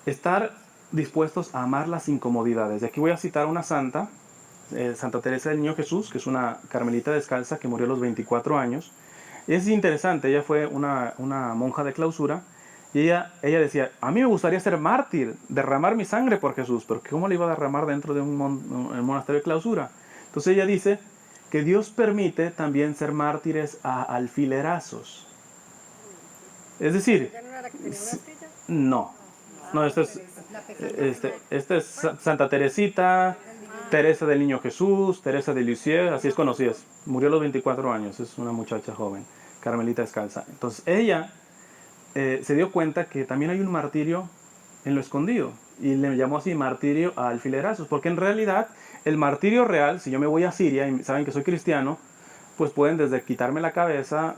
estar dispuestos a amar las incomodidades. Y aquí voy a citar una santa, Santa Teresa del Niño Jesús, que es una carmelita descalza que murió a los 24 años. Y es interesante, ella fue una monja de clausura, y ella decía, a mí me gustaría ser mártir, derramar mi sangre por Jesús, pero ¿cómo le iba a derramar dentro de un monasterio de clausura? Entonces ella dice que Dios permite también ser mártires a alfilerazos. Es decir, no, esta es Santa Teresita, Teresa del Niño Jesús, Teresa de Lisieux, así es conocida. Murió a los 24 años, es una muchacha joven, carmelita descalza. Entonces ella se dio cuenta que también hay un martirio en lo escondido, y le llamó así martirio a alfilerazos, porque en realidad el martirio real, si yo me voy a Siria y saben que soy cristiano, pues pueden desde quitarme la cabeza,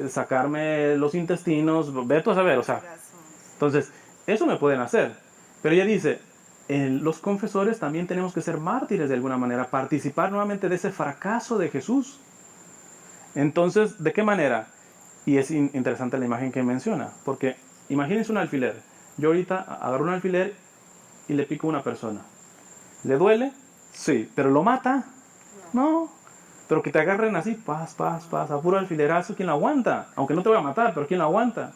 sacarme los intestinos, ve tú a saber, o sea, entonces eso me pueden hacer. Pero ella dice, los confesores también tenemos que ser mártires de alguna manera, participar nuevamente de ese fracaso de Jesús. Entonces, ¿de qué manera? Y es interesante la imagen que menciona, porque imagínense un alfiler. Yo ahorita agarro un alfiler y le pico a una persona. ¿Le duele? Sí. ¿Pero lo mata? No. Pero que te agarren así, paz, a puro alfilerazo, ¿quién lo aguanta? Aunque no te voy a matar, pero ¿quién lo aguanta?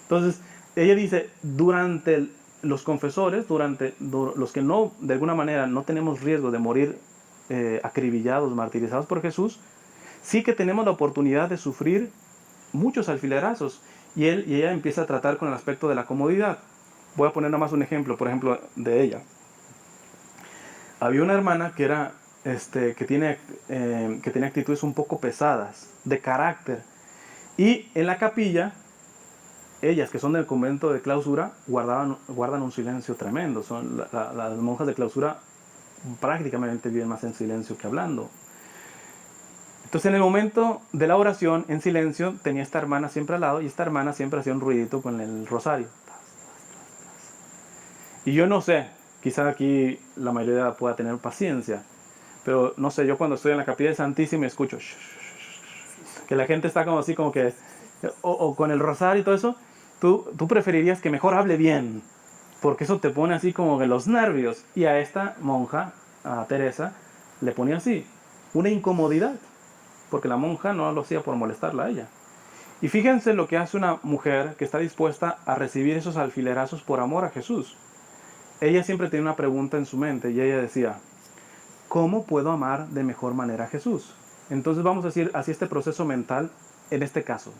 Entonces, ella dice, durante los confesores, durante los que no, de alguna manera, no tenemos riesgo de morir acribillados, martirizados por Jesús, sí que tenemos la oportunidad de sufrir muchos alfilerazos. Y ella empieza a tratar con el aspecto de la comodidad. Voy a poner nada más un ejemplo, por ejemplo, de ella. Había una hermana que era, que tiene actitudes un poco pesadas, de carácter. Y en la capilla, ellas que son del convento de clausura, guardan un silencio tremendo. Las monjas de clausura prácticamente viven más en silencio que hablando. Entonces en el momento de la oración, en silencio, tenía esta hermana siempre al lado, y esta hermana siempre hacía un ruidito con el rosario. Y yo no sé, quizá aquí la mayoría pueda tener paciencia, pero no sé, yo cuando estoy en la capilla del Santísimo escucho que la gente está como así, como que, o con el rosario y todo eso, tú preferirías que mejor hable bien, porque eso te pone así como en los nervios. Y a esta monja, a Teresa, le ponía así, una incomodidad, porque la monja no lo hacía por molestarla a ella. Y fíjense lo que hace una mujer que está dispuesta a recibir esos alfilerazos por amor a Jesús. Ella siempre tenía una pregunta en su mente, y ella decía, ¿cómo puedo amar de mejor manera a Jesús? Entonces vamos a decir así este proceso mental en este caso.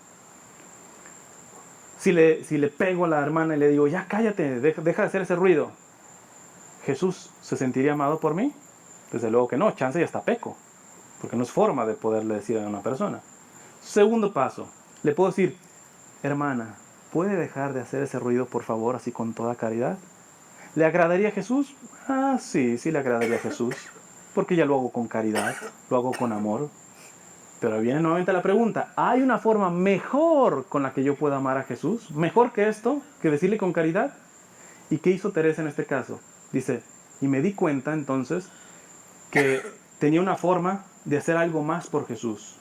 Si le pego a la hermana y le digo, ya cállate, deja de hacer ese ruido, ¿Jesús se sentiría amado por mí? Desde luego que no, chance y hasta peco, porque no es forma de poderle decir a una persona. Segundo paso, le puedo decir, hermana, ¿puede dejar de hacer ese ruido por favor, así con toda caridad? ¿Le agradaría a Jesús? Ah, sí le agradaría a Jesús, porque ya lo hago con caridad, lo hago con amor. Pero viene nuevamente la pregunta, ¿hay una forma mejor con la que yo pueda amar a Jesús? ¿Mejor que esto? ¿Que decirle con caridad? ¿Y qué hizo Teresa en este caso? Dice, y me di cuenta entonces que tenía una forma de hacer algo más por Jesús.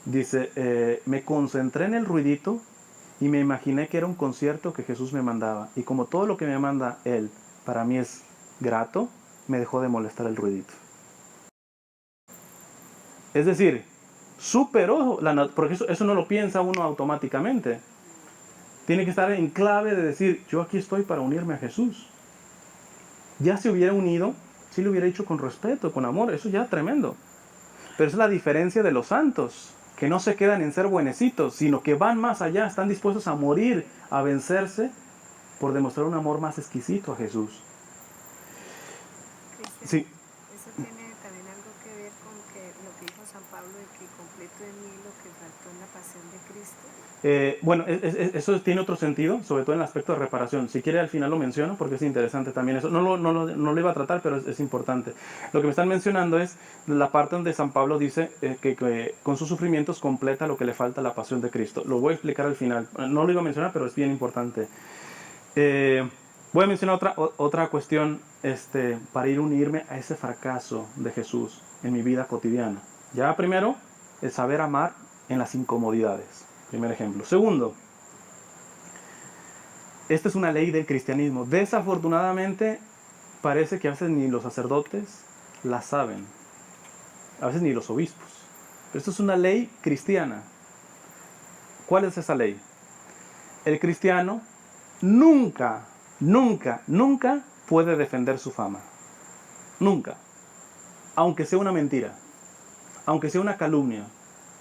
Dice, me concentré en el ruidito y me imaginé que era un concierto que Jesús me mandaba. Y como todo lo que me manda Él para mí es grato, me dejó de molestar el ruidito. Es decir, superó, porque eso no lo piensa uno automáticamente. Tiene que estar en clave de decir, yo aquí estoy para unirme a Jesús. Ya se hubiera unido, si lo hubiera hecho con respeto, con amor, eso ya es tremendo. Pero es la diferencia de los santos, que no se quedan en ser buenecitos, sino que van más allá, están dispuestos a morir, a vencerse, por demostrar un amor más exquisito a Jesús. Cristian, Sí. eso tiene también algo que ver con que lo que dijo San Pablo faltó en mí lo que faltó en la pasión de Cristo? Bueno, eso tiene otro sentido, sobre todo en el aspecto de reparación. Si quiere al final lo menciono porque es interesante también eso. No lo iba a tratar, pero es importante. Lo que me están mencionando es la parte donde San Pablo dice que con sus sufrimientos completa lo que le falta a la pasión de Cristo. Lo voy a explicar al final. No lo iba a mencionar, pero es bien importante. Voy a mencionar otra cuestión para ir a unirme a ese fracaso de Jesús en mi vida cotidiana. Ya primero, el saber amar en las incomodidades. Primer ejemplo. Segundo, esta es una ley del cristianismo. Desafortunadamente, parece que a veces ni los sacerdotes la saben. A veces ni los obispos. Pero esto es una ley cristiana. ¿Cuál es esa ley? El cristiano nunca puede defender su fama. Nunca. Aunque sea una mentira. Aunque sea una calumnia.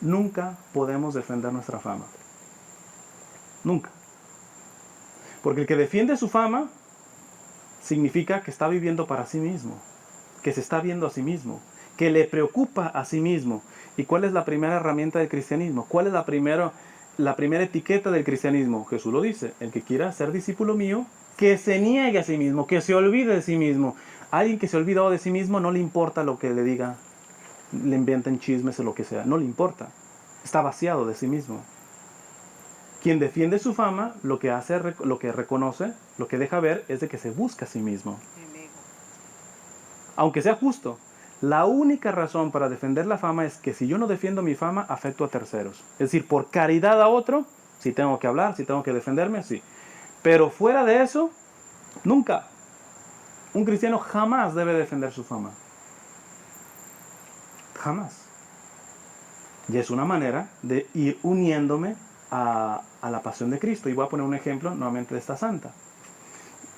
Nunca podemos defender nuestra fama. Nunca. Porque el que defiende su fama significa que está viviendo para sí mismo, que se está viendo a sí mismo, que le preocupa a sí mismo. ¿Y cuál es la primera herramienta del cristianismo? ¿Cuál es la primera etiqueta del cristianismo? Jesús lo dice: el que quiera ser discípulo mío, que se niegue a sí mismo, que se olvide de sí mismo. Alguien que se ha olvidado de sí mismo no le importa lo que le diga, le inventen chismes o lo que sea, no le importa. Está vaciado de sí mismo. Quien defiende su fama, lo que hace, lo que reconoce, lo que deja ver es de que se busca a sí mismo. El ego. Aunque sea justo, la única razón para defender la fama es que si yo no defiendo mi fama, afecto a terceros. Es decir, por caridad a otro, si tengo que hablar, si tengo que defenderme, sí. Pero fuera de eso, nunca. Un cristiano jamás debe defender su fama. Jamás. Y es una manera de ir uniéndome a la pasión de Cristo. Y voy a poner un ejemplo nuevamente de esta santa.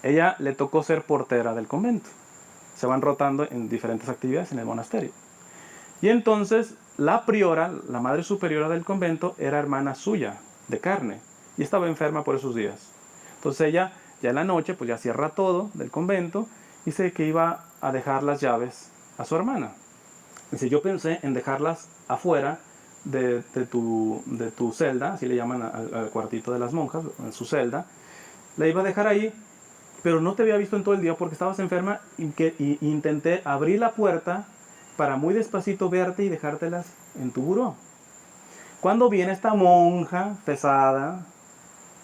Ella le tocó ser portera del convento. Se van rotando en diferentes actividades en el monasterio. Y entonces la priora, la madre superiora del convento, era hermana suya, de carne. Y estaba enferma por esos días. Entonces ella, ya en la noche, pues ya cierra todo del convento. Y dice que iba a dejar las llaves a su hermana. Dice: yo pensé en dejarlas afuera de tu celda, así le llaman al cuartito de las monjas, en su celda. La iba a dejar ahí, pero no te había visto en todo el día porque estabas enferma y intenté abrir la puerta para muy despacito verte y dejártelas en tu buró. Cuando viene esta monja pesada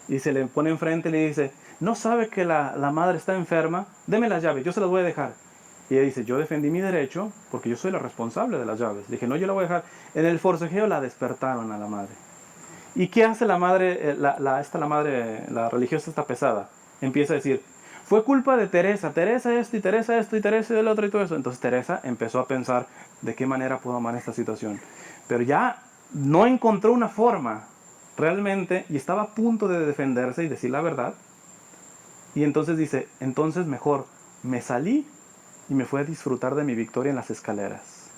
y se le pone enfrente y le dice: ¿no sabe que la madre está enferma? Deme las llaves, yo se las voy a dejar. Y ella dice: yo defendí mi derecho porque yo soy la responsable de las llaves. Dije: no, yo la voy a dejar. En el forcejeo la despertaron a la madre. ¿Y qué hace la madre, la religiosa esta pesada? Empieza a decir: fue culpa de Teresa esto y Teresa esto y Teresa del otro y todo eso. Entonces Teresa empezó a pensar de qué manera puedo amar esta situación. Pero ya no encontró una forma realmente y estaba a punto de defenderse y decir la verdad. Y entonces dice: entonces mejor me salí y me fui a disfrutar de mi victoria en las escaleras.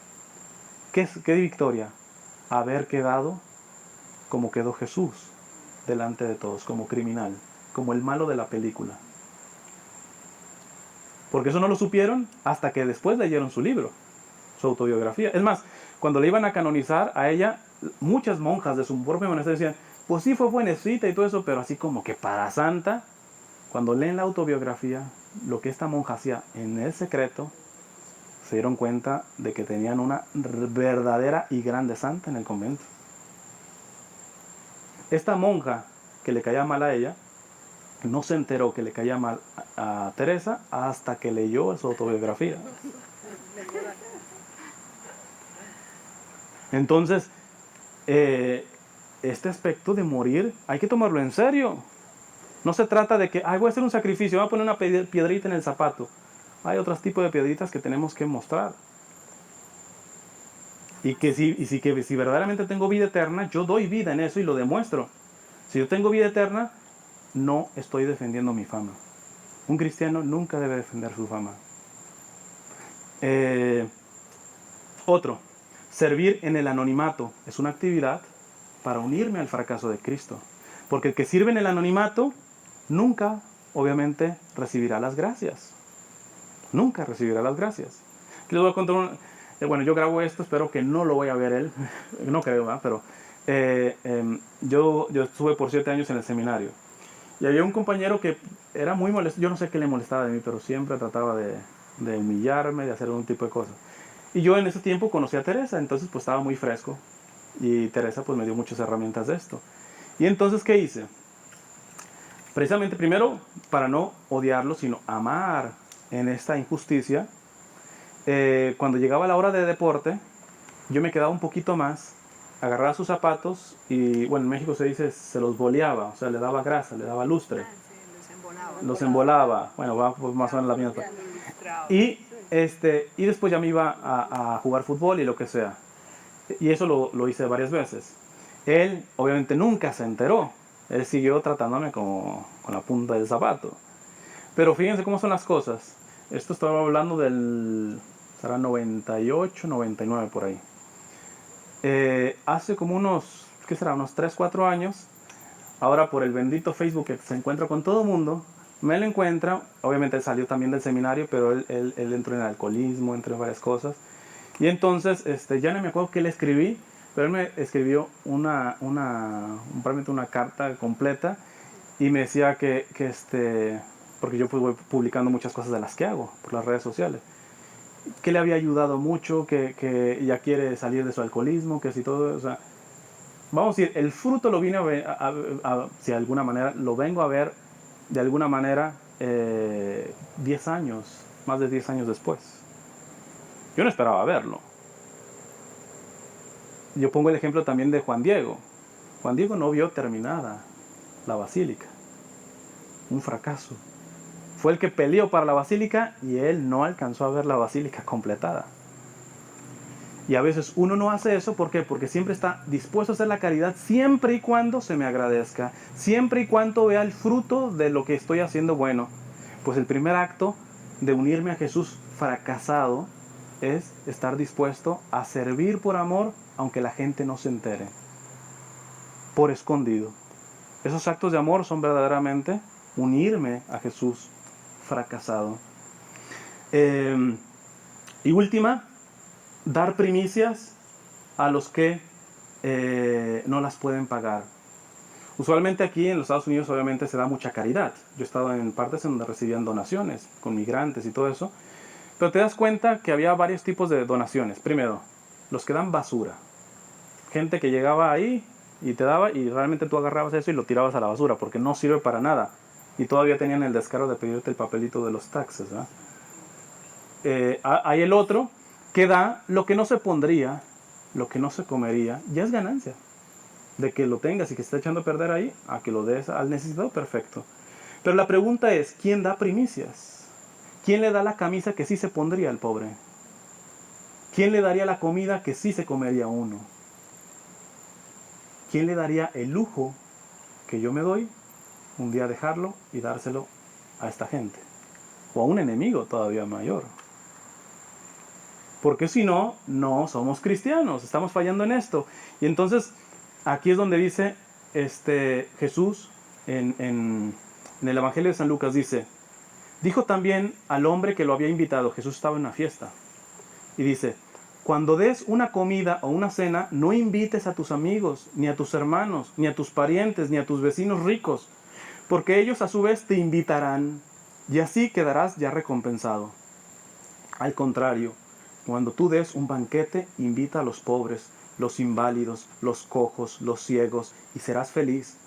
¿Qué victoria? Haber quedado como quedó Jesús delante de todos, como criminal, como el malo de la película. Porque eso no lo supieron hasta que después leyeron su libro, su autobiografía. Es más, cuando le iban a canonizar a ella, muchas monjas de su propio monasterio decían: pues sí, fue buenecita y todo eso, pero así como que para santa. Cuando leen la autobiografía, lo que esta monja hacía en el secreto, se dieron cuenta de que tenían una verdadera y grande santa en el convento. Esta monja que le caía mal a ella, no se enteró que le caía mal a Teresa hasta que leyó su autobiografía. Entonces, este aspecto de morir hay que tomarlo en serio. No se trata de que voy a hacer un sacrificio, voy a poner una piedrita en el zapato. Hay otros tipos de piedritas que tenemos que mostrar. Y que si verdaderamente tengo vida eterna, yo doy vida en eso y lo demuestro. Si yo tengo vida eterna, no estoy defendiendo mi fama. Un cristiano nunca debe defender su fama. Otro, servir en el anonimato es una actividad para unirme al fracaso de Cristo. Porque el que sirve en el anonimato nunca, obviamente, recibirá las gracias. Nunca recibirá las gracias. Aquí les voy a contar Bueno, yo grabo esto, espero que no lo vaya a ver él, no creo, ¿verdad? Pero yo estuve por 7 años en el seminario. Y había un compañero que era muy molesto, yo no sé qué le molestaba de mí, pero siempre trataba de humillarme, de hacer algún tipo de cosas. Y yo en ese tiempo conocí a Teresa, entonces pues estaba muy fresco. Y Teresa pues me dio muchas herramientas de esto. Y entonces, ¿qué hice? Precisamente primero, para no odiarlo, sino amar en esta injusticia, cuando llegaba la hora de deporte, yo me quedaba un poquito más, agarraba sus zapatos y, bueno, en México se dice, se los boleaba, o sea, le daba grasa, le daba lustre, Ah, sí, los embolaba. los embolaba, bueno, va pues, más o menos la misma. Y, y después ya me iba a jugar fútbol y lo que sea. Y eso lo hice varias veces. Él, obviamente, nunca se enteró. Él siguió tratándome como con la punta del zapato. Pero fíjense cómo son las cosas. Esto estaba hablando del... será 98, 99 por ahí. Hace como unos, ¿qué será? Unos 3, 4 años. Ahora por el bendito Facebook que se encuentra con todo el mundo, me lo encuentra. Obviamente él salió también del seminario, pero él entró en el alcoholismo, entre varias cosas. Y entonces, ya no me acuerdo qué le escribí, pero él me escribió probablemente una carta completa y me decía que porque yo pues voy publicando muchas cosas de las que hago por las redes sociales, que le había ayudado mucho, que ya quiere salir de su alcoholismo, que si todo, o sea, vamos a decir, el fruto lo vine a ver, si de alguna manera, lo vengo a ver de alguna manera 10 años, más de 10 años después. Yo no esperaba verlo. Yo pongo el ejemplo también de Juan Diego. Juan Diego no vio terminada la basílica. Un fracaso. Fue el que peleó para la basílica y él no alcanzó a ver la basílica completada. Y a veces uno no hace eso, ¿por qué? Porque siempre está dispuesto a hacer la caridad siempre y cuando se me agradezca, siempre y cuando vea el fruto de lo que estoy haciendo bueno. Pues el primer acto de unirme a Jesús fracasado es estar dispuesto a servir por amor aunque la gente no se entere, por escondido. Esos actos de amor son verdaderamente unirme a Jesús fracasado. Y última, dar primicias a los que no las pueden pagar. Usualmente aquí en los Estados Unidos obviamente se da mucha caridad. Yo he estado en partes en donde recibían donaciones con migrantes y todo eso. Pero te das cuenta que había varios tipos de donaciones. Primero, los que dan basura. Gente que llegaba ahí y te daba y realmente tú agarrabas eso y lo tirabas a la basura porque no sirve para nada. Y todavía tenían el descaro de pedirte el papelito de los taxes, ¿verdad? Hay el otro que da lo que no se pondría, lo que no se comería, ya es ganancia. De que lo tengas y que se está echando a perder ahí, a que lo des al necesitado, perfecto. Pero la pregunta es, ¿quién da primicias? ¿Quién le da la camisa que sí se pondría al pobre? ¿Quién le daría la comida que sí se comería uno? ¿Quién le daría el lujo que yo me doy un día dejarlo y dárselo a esta gente? O a un enemigo todavía mayor. Porque si no, no somos cristianos, estamos fallando en esto. Y entonces, aquí es donde dice Jesús, en el Evangelio de San Lucas, dijo también al hombre que lo había invitado, Jesús estaba en una fiesta, y dice, cuando des una comida o una cena, no invites a tus amigos, ni a tus hermanos, ni a tus parientes, ni a tus vecinos ricos, porque ellos a su vez te invitarán, y así quedarás ya recompensado. Al contrario, cuando tú des un banquete, invita a los pobres, los inválidos, los cojos, los ciegos, y serás feliz,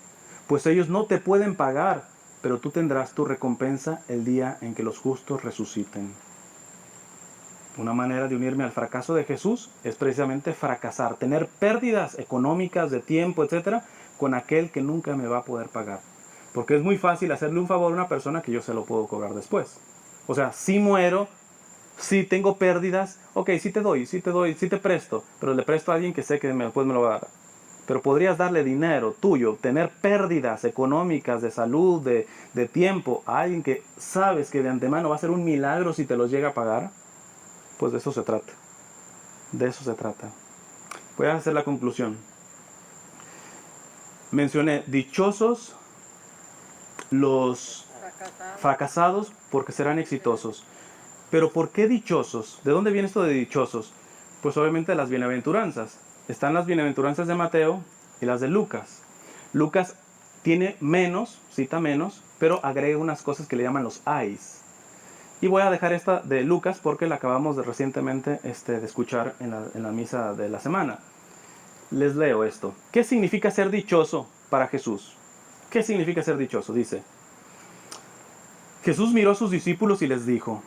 pues ellos no te pueden pagar, pero tú tendrás tu recompensa el día en que los justos resuciten. Una manera de unirme al fracaso de Jesús es precisamente fracasar, tener pérdidas económicas, de tiempo, etcétera, con aquel que nunca me va a poder pagar. Porque es muy fácil hacerle un favor a una persona que yo se lo puedo cobrar después. O sea, si muero, si tengo pérdidas, ok, sí te doy, sí te presto, pero le presto a alguien que sé que después me lo va a dar. Pero podrías darle dinero tuyo, tener pérdidas económicas, de salud, de tiempo, a alguien que sabes que de antemano va a ser un milagro si te los llega a pagar. Pues de eso se trata. De eso se trata. Voy a hacer la conclusión. Mencioné, dichosos los fracasados porque serán exitosos. Pero ¿por qué dichosos? ¿De dónde viene esto de dichosos? Pues obviamente las bienaventuranzas. Están las bienaventuranzas de Mateo y las de Lucas. Lucas tiene menos, cita menos, pero agrega unas cosas que le llaman los ayes. Y voy a dejar esta de Lucas porque la acabamos de recientemente de escuchar en la misa de la semana. Les leo esto. ¿Qué significa ser dichoso para Jesús? ¿Qué significa ser dichoso? Dice, Jesús miró a sus discípulos y les dijo,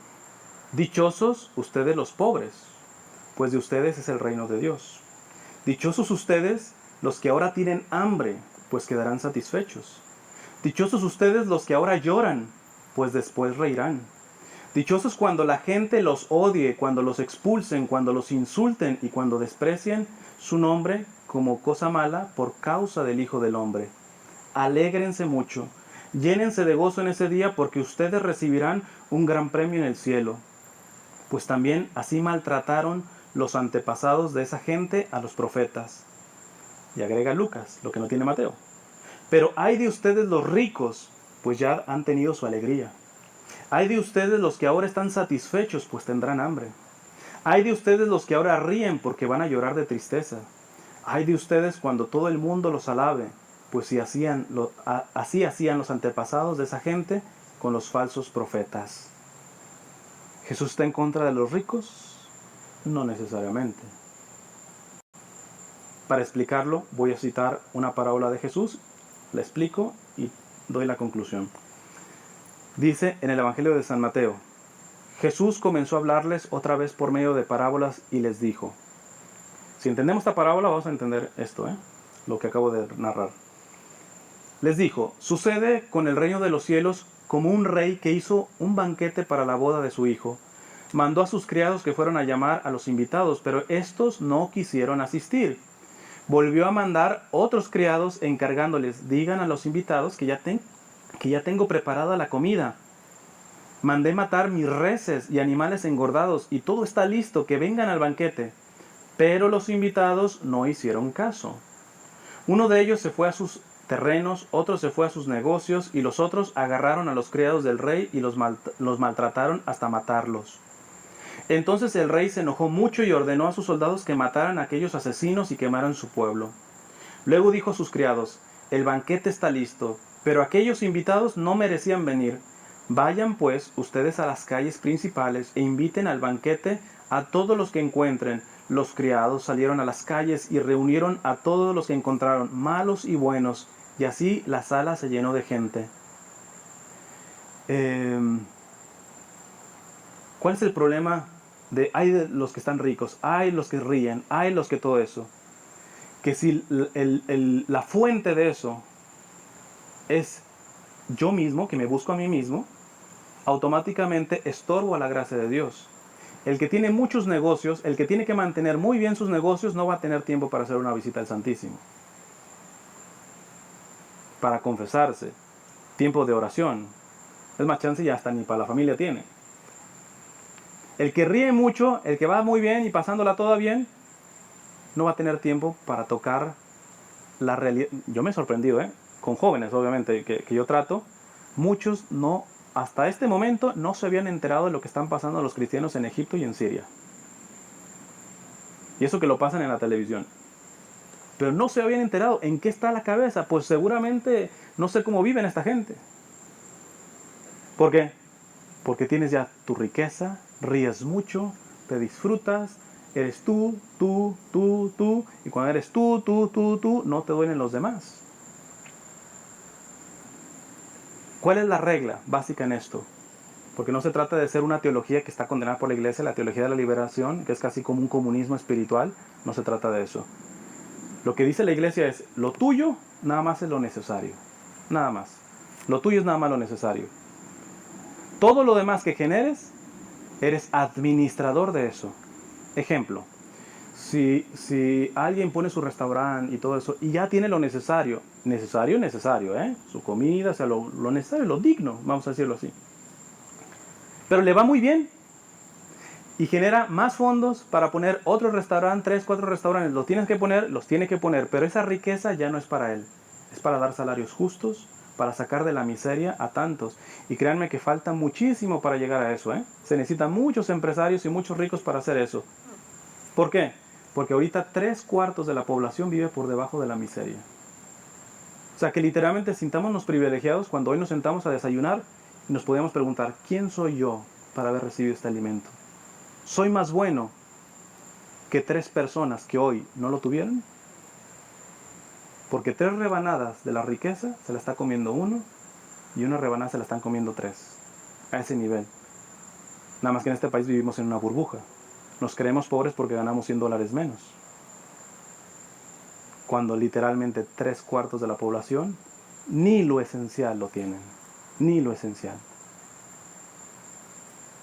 dichosos ustedes los pobres, pues de ustedes es el reino de Dios. Dichosos ustedes los que ahora tienen hambre, pues quedarán satisfechos. Dichosos ustedes los que ahora lloran, pues después reirán. Dichosos cuando la gente los odie, cuando los expulsen, cuando los insulten y cuando desprecien su nombre como cosa mala por causa del Hijo del Hombre. Alégrense mucho, llénense de gozo en ese día porque ustedes recibirán un gran premio en el cielo. Pues también así maltrataron los antepasados de esa gente a los profetas. Y agrega Lucas, lo que no tiene Mateo. Pero ay de ustedes los ricos, pues ya han tenido su alegría. Ay de ustedes los que ahora están satisfechos, pues tendrán hambre. Ay de ustedes los que ahora ríen, porque van a llorar de tristeza. Ay de ustedes cuando todo el mundo los alabe, pues así hacían los antepasados de esa gente con los falsos profetas. ¿Jesús está en contra de los ricos? No necesariamente. Para explicarlo, voy a citar una parábola de Jesús, la explico y doy la conclusión. Dice en el Evangelio de San Mateo, Jesús comenzó a hablarles otra vez por medio de parábolas y les dijo. Si entendemos esta parábola vamos a entender esto, lo que acabo de narrar. Les dijo, sucede con el reino de los cielos como un rey que hizo un banquete para la boda de su hijo. Mandó a sus criados que fueran a llamar a los invitados, pero estos no quisieron asistir. Volvió a mandar otros criados encargándoles, digan a los invitados que ya tengo preparada la comida. Mandé matar mis reses y animales engordados y todo está listo, que vengan al banquete. Pero los invitados no hicieron caso. Uno de ellos se fue a sus terrenos, otro se fue a sus negocios y los otros agarraron a los criados del rey y los maltrataron hasta matarlos. Entonces el rey se enojó mucho y ordenó a sus soldados que mataran a aquellos asesinos y quemaran su pueblo. Luego dijo a sus criados, el banquete está listo, pero aquellos invitados no merecían venir. Vayan pues ustedes a las calles principales e inviten al banquete a todos los que encuentren. Los criados salieron a las calles y reunieron a todos los que encontraron, malos y buenos, y así la sala se llenó de gente. ¿Cuál es el problema hay de los que están ricos, hay los que ríen, hay los que todo eso? Que si la fuente de eso es yo mismo, que me busco a mí mismo, automáticamente estorbo a la gracia de Dios. El que tiene muchos negocios, el que tiene que mantener muy bien sus negocios, no va a tener tiempo para hacer una visita al Santísimo. Para confesarse, tiempo de oración. Es más, chance ya hasta ni para la familia tiene. El que ríe mucho, el que va muy bien y pasándola toda bien, no va a tener tiempo para tocar la realidad. Yo me he sorprendido, con jóvenes obviamente que yo trato, muchos no, hasta este momento no se habían enterado de lo que están pasando los cristianos en Egipto y en Siria. Y eso que lo pasan en la televisión. Pero no se habían enterado en qué está la cabeza, pues seguramente no sé cómo viven esta gente. ¿Por qué? Porque tienes ya tu riqueza, ríes mucho, te disfrutas, eres tú, y cuando eres tú, no te duelen los demás. ¿Cuál es la regla básica en esto? Porque no se trata de ser una teología que está condenada por la Iglesia, la teología de la liberación, que es casi como un comunismo espiritual. No se trata de eso. Lo que dice la Iglesia es, lo tuyo nada más es lo necesario. Nada más. Lo tuyo es nada más lo necesario. Todo lo demás que generes, eres administrador de eso. Ejemplo, si alguien pone su restaurante y todo eso, y ya tiene lo necesario, su comida, o sea, lo necesario, lo digno, vamos a decirlo así. Pero le va muy bien y genera más fondos para poner otro restaurante, 3, 4 restaurantes, los tiene que poner, pero esa riqueza ya no es para él, es para dar salarios justos, para sacar de la miseria a tantos. Y créanme que falta muchísimo para llegar a eso, Se necesitan muchos empresarios y muchos ricos para hacer eso. ¿Por qué? Porque ahorita 3/4 de la población vive por debajo de la miseria. O sea que literalmente sintámonos privilegiados cuando hoy nos sentamos a desayunar y nos podemos preguntar, ¿quién soy yo para haber recibido este alimento? ¿Soy más bueno que 3 personas que hoy no lo tuvieron? Porque 3 rebanadas de la riqueza se la está comiendo uno y una rebanada se la están comiendo 3. A ese nivel. Nada más que en este país vivimos en una burbuja. Nos creemos pobres porque ganamos $100 menos. Cuando literalmente 3/4 de la población ni lo esencial lo tienen. Ni lo esencial.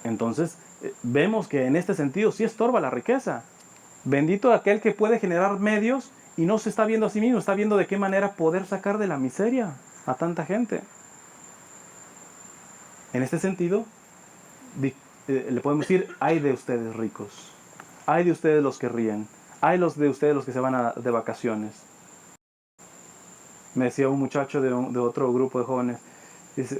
Entonces, vemos que en este sentido sí estorba la riqueza. Bendito aquel que puede generar medios y no se está viendo a sí mismo, está viendo de qué manera poder sacar de la miseria a tanta gente. En este sentido, le podemos decir, ay de ustedes ricos, ay de ustedes los que ríen, ay de ustedes los que se van de vacaciones. Me decía un muchacho de otro grupo de jóvenes,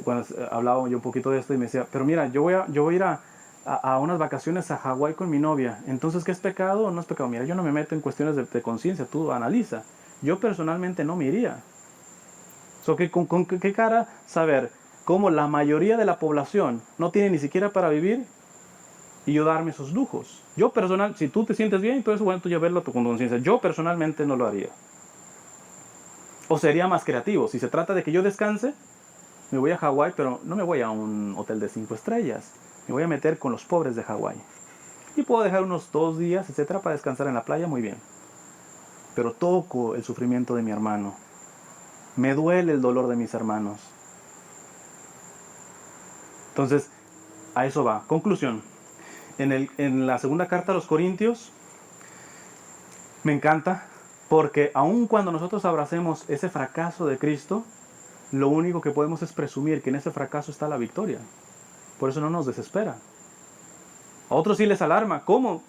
cuando hablaba yo un poquito de esto, y me decía, pero mira, yo voy a ir a unas vacaciones a Hawái con mi novia, entonces ¿qué es pecado o no es pecado? Mira, yo no me meto en cuestiones de conciencia, tú analiza. Yo personalmente no me iría. So, ¿con qué cara saber cómo la mayoría de la población no tiene ni siquiera para vivir y yo darme esos lujos? Yo personal, si tú te sientes bien y todo eso, bueno, tú ya verlo con conciencia. Yo personalmente no lo haría. O sería más creativo. Si se trata de que yo descanse, me voy a Hawái, pero no me voy a un hotel de 5 estrellas. Me voy a meter con los pobres de Hawái. Y puedo dejar unos 2 días, etcétera, para descansar en la playa, muy bien. Pero toco el sufrimiento de mi hermano. Me duele el dolor de mis hermanos. Entonces, a eso va. Conclusión. En la segunda carta a los Corintios, me encanta, porque aun cuando nosotros abracemos ese fracaso de Cristo, lo único que podemos es presumir que en ese fracaso está la victoria. Por eso no nos desespera. A otros sí les alarma. ¿Cómo?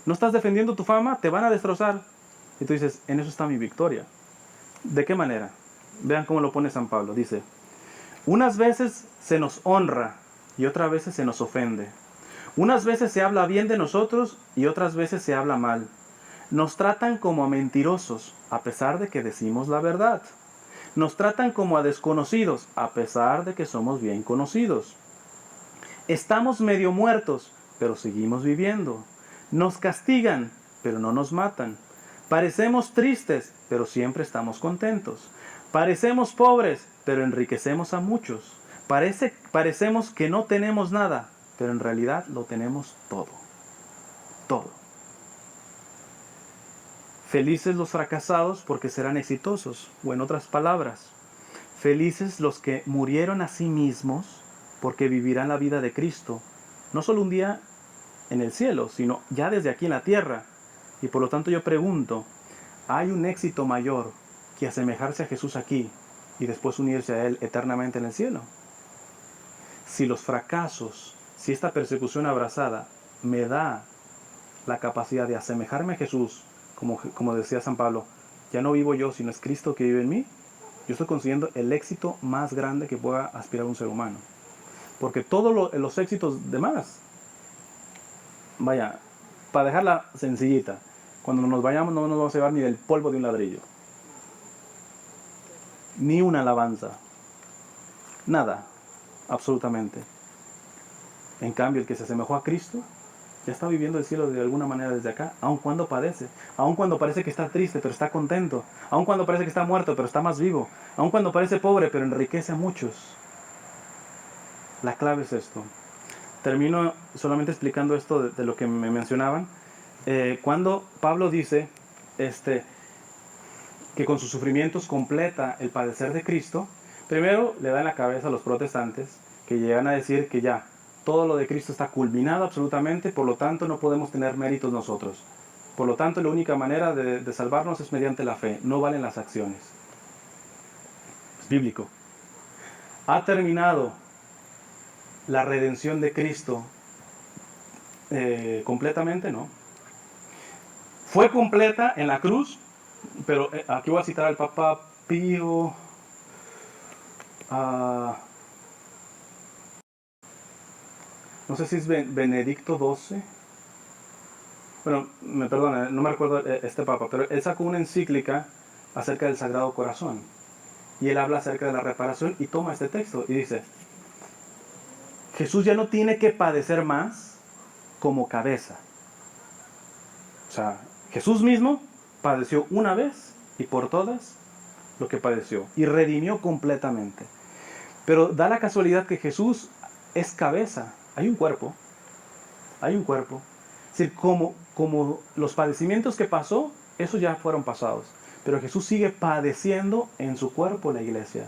¿No estás defendiendo tu fama? Te van a destrozar. Y tú dices, en eso está mi victoria. ¿De qué manera? Vean cómo lo pone San Pablo. Dice, unas veces se nos honra y otras veces se nos ofende. Unas veces se habla bien de nosotros y otras veces se habla mal. Nos tratan como a mentirosos, a pesar de que decimos la verdad. Nos tratan como a desconocidos, a pesar de que somos bien conocidos. Estamos medio muertos, pero seguimos viviendo. Nos castigan, pero no nos matan. Parecemos tristes, pero siempre estamos contentos. Parecemos pobres, pero enriquecemos a muchos. Parecemos que no tenemos nada, pero en realidad lo tenemos todo. Todo. Felices los fracasados porque serán exitosos. O en otras palabras, felices los que murieron a sí mismos porque vivirán la vida de Cristo. No solo un día en el cielo, sino ya desde aquí en la tierra. Y por lo tanto yo pregunto, ¿hay un éxito mayor que asemejarse a Jesús aquí y después unirse a Él eternamente en el cielo? Si los fracasos, si esta persecución abrazada me da la capacidad de asemejarme a Jesús, como decía San Pablo, ya no vivo yo, sino es Cristo que vive en mí, yo estoy consiguiendo el éxito más grande que pueda aspirar un ser humano. Porque todos los éxitos demás, vaya, para dejarla sencillita, cuando nos vayamos no nos vamos a llevar ni del polvo de un ladrillo. Ni una alabanza. Nada, absolutamente. En cambio, el que se asemejó a Cristo, ya está viviendo el cielo de alguna manera desde acá, aun cuando padece, aun cuando parece que está triste, pero está contento, aun cuando parece que está muerto, pero está más vivo, aun cuando parece pobre, pero enriquece a muchos. La clave es esto. Termino solamente explicando esto de lo que me mencionaban. Cuando Pablo dice que con sus sufrimientos completa el padecer de Cristo, primero le da en la cabeza a los protestantes que llegan a decir que ya, todo lo de Cristo está culminado absolutamente, por lo tanto no podemos tener méritos nosotros. Por lo tanto, la única manera de salvarnos es mediante la fe, no valen las acciones. Es bíblico. Ha terminado la redención de Cristo completamente, ¿no? Fue completa en la cruz, pero aquí voy a citar al Papa Pío... no sé si es Benedicto XII. Bueno, me perdona, no me recuerdo este papa, pero él sacó una encíclica acerca del Sagrado Corazón. Y él habla acerca de la reparación y toma este texto y dice, Jesús ya no tiene que padecer más como cabeza. O sea, Jesús mismo padeció una vez y por todas lo que padeció y redimió completamente. Pero da la casualidad que Jesús es cabeza. Hay un cuerpo. Hay un cuerpo. Es decir, como los padecimientos que pasó, esos ya fueron pasados. Pero Jesús sigue padeciendo en su cuerpo, la iglesia.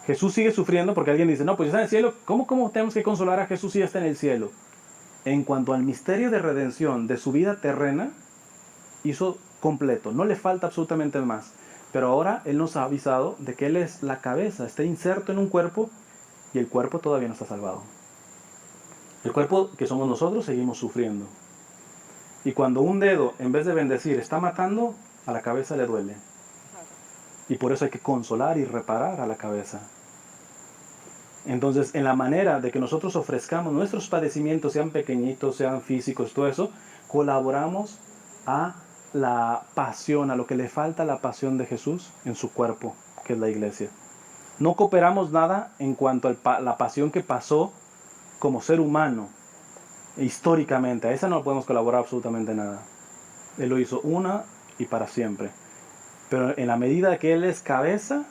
Jesús sigue sufriendo porque alguien dice, no, pues ya está en el cielo. ¿Cómo tenemos que consolar a Jesús si ya está en el cielo? En cuanto al misterio de redención de su vida terrena, hizo completo. No le falta absolutamente más. Pero ahora Él nos ha avisado de que Él es la cabeza. Está inserto en un cuerpo y el cuerpo todavía no está salvado. El cuerpo que somos nosotros seguimos sufriendo. Y cuando un dedo, en vez de bendecir, está matando, a la cabeza le duele. Y por eso hay que consolar y reparar a la cabeza. Entonces, en la manera de que nosotros ofrezcamos nuestros padecimientos, sean pequeñitos, sean físicos, todo eso, colaboramos a la pasión, a lo que le falta a la pasión de Jesús en su cuerpo, que es la iglesia. No cooperamos nada en cuanto a la pasión que pasó como ser humano, históricamente. A esa no podemos colaborar absolutamente nada. Él lo hizo una y para siempre. Pero en la medida que Él es cabeza,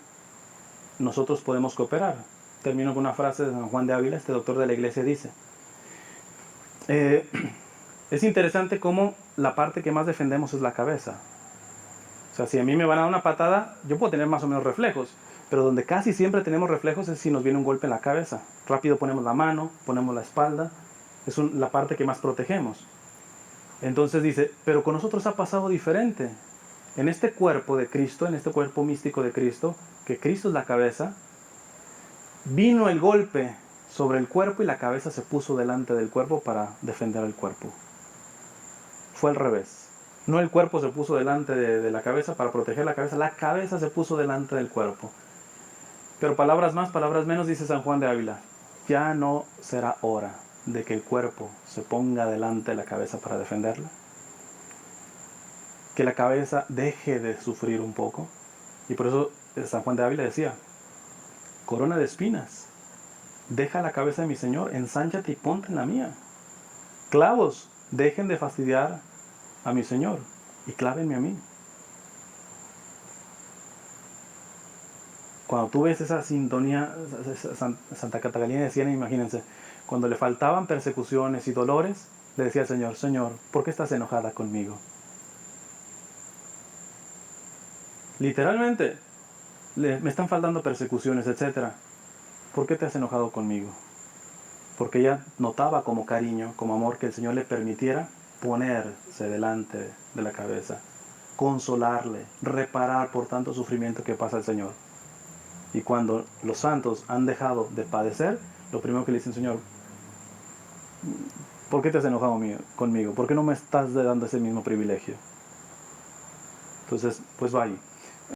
nosotros podemos cooperar. Termino con una frase de San Juan de Ávila, este doctor de la iglesia, dice, es interesante cómo la parte que más defendemos es la cabeza. O sea, si a mí me van a dar una patada, yo puedo tener más o menos reflejos, pero donde casi siempre tenemos reflejos es si nos viene un golpe en la cabeza. Rápido ponemos la mano, ponemos la espalda, es la parte que más protegemos. Entonces dice, pero con nosotros ha pasado diferente. En este cuerpo de Cristo, en este cuerpo místico de Cristo, que Cristo es la cabeza, vino el golpe sobre el cuerpo y la cabeza se puso delante del cuerpo para defender al cuerpo. Fue al revés. No el cuerpo se puso delante de la cabeza para proteger la cabeza se puso delante del cuerpo. Pero palabras más, palabras menos, dice San Juan de Ávila, ya no será hora de que el cuerpo se ponga delante de la cabeza para defenderla. Que la cabeza deje de sufrir un poco. Y por eso San Juan de Ávila decía, corona de espinas, deja la cabeza de mi Señor, ensánchate y ponte en la mía. Clavos, dejen de fastidiar a mi Señor y clávenme a mí. Cuando tú ves esa sintonía, Santa Catalina de Siena, imagínense, cuando le faltaban persecuciones y dolores, le decía al Señor, Señor, ¿por qué estás enojada conmigo? Literalmente, me están faltando persecuciones, etc. ¿Por qué te has enojado conmigo? Porque ella notaba como cariño, como amor, que el Señor le permitiera ponerse delante de la cabeza, consolarle, reparar por tanto sufrimiento que pasa el Señor. Y cuando los santos han dejado de padecer, lo primero que le dicen, Señor, ¿por qué te has enojado conmigo? ¿Por qué no me estás dando ese mismo privilegio? Entonces, pues va ahí.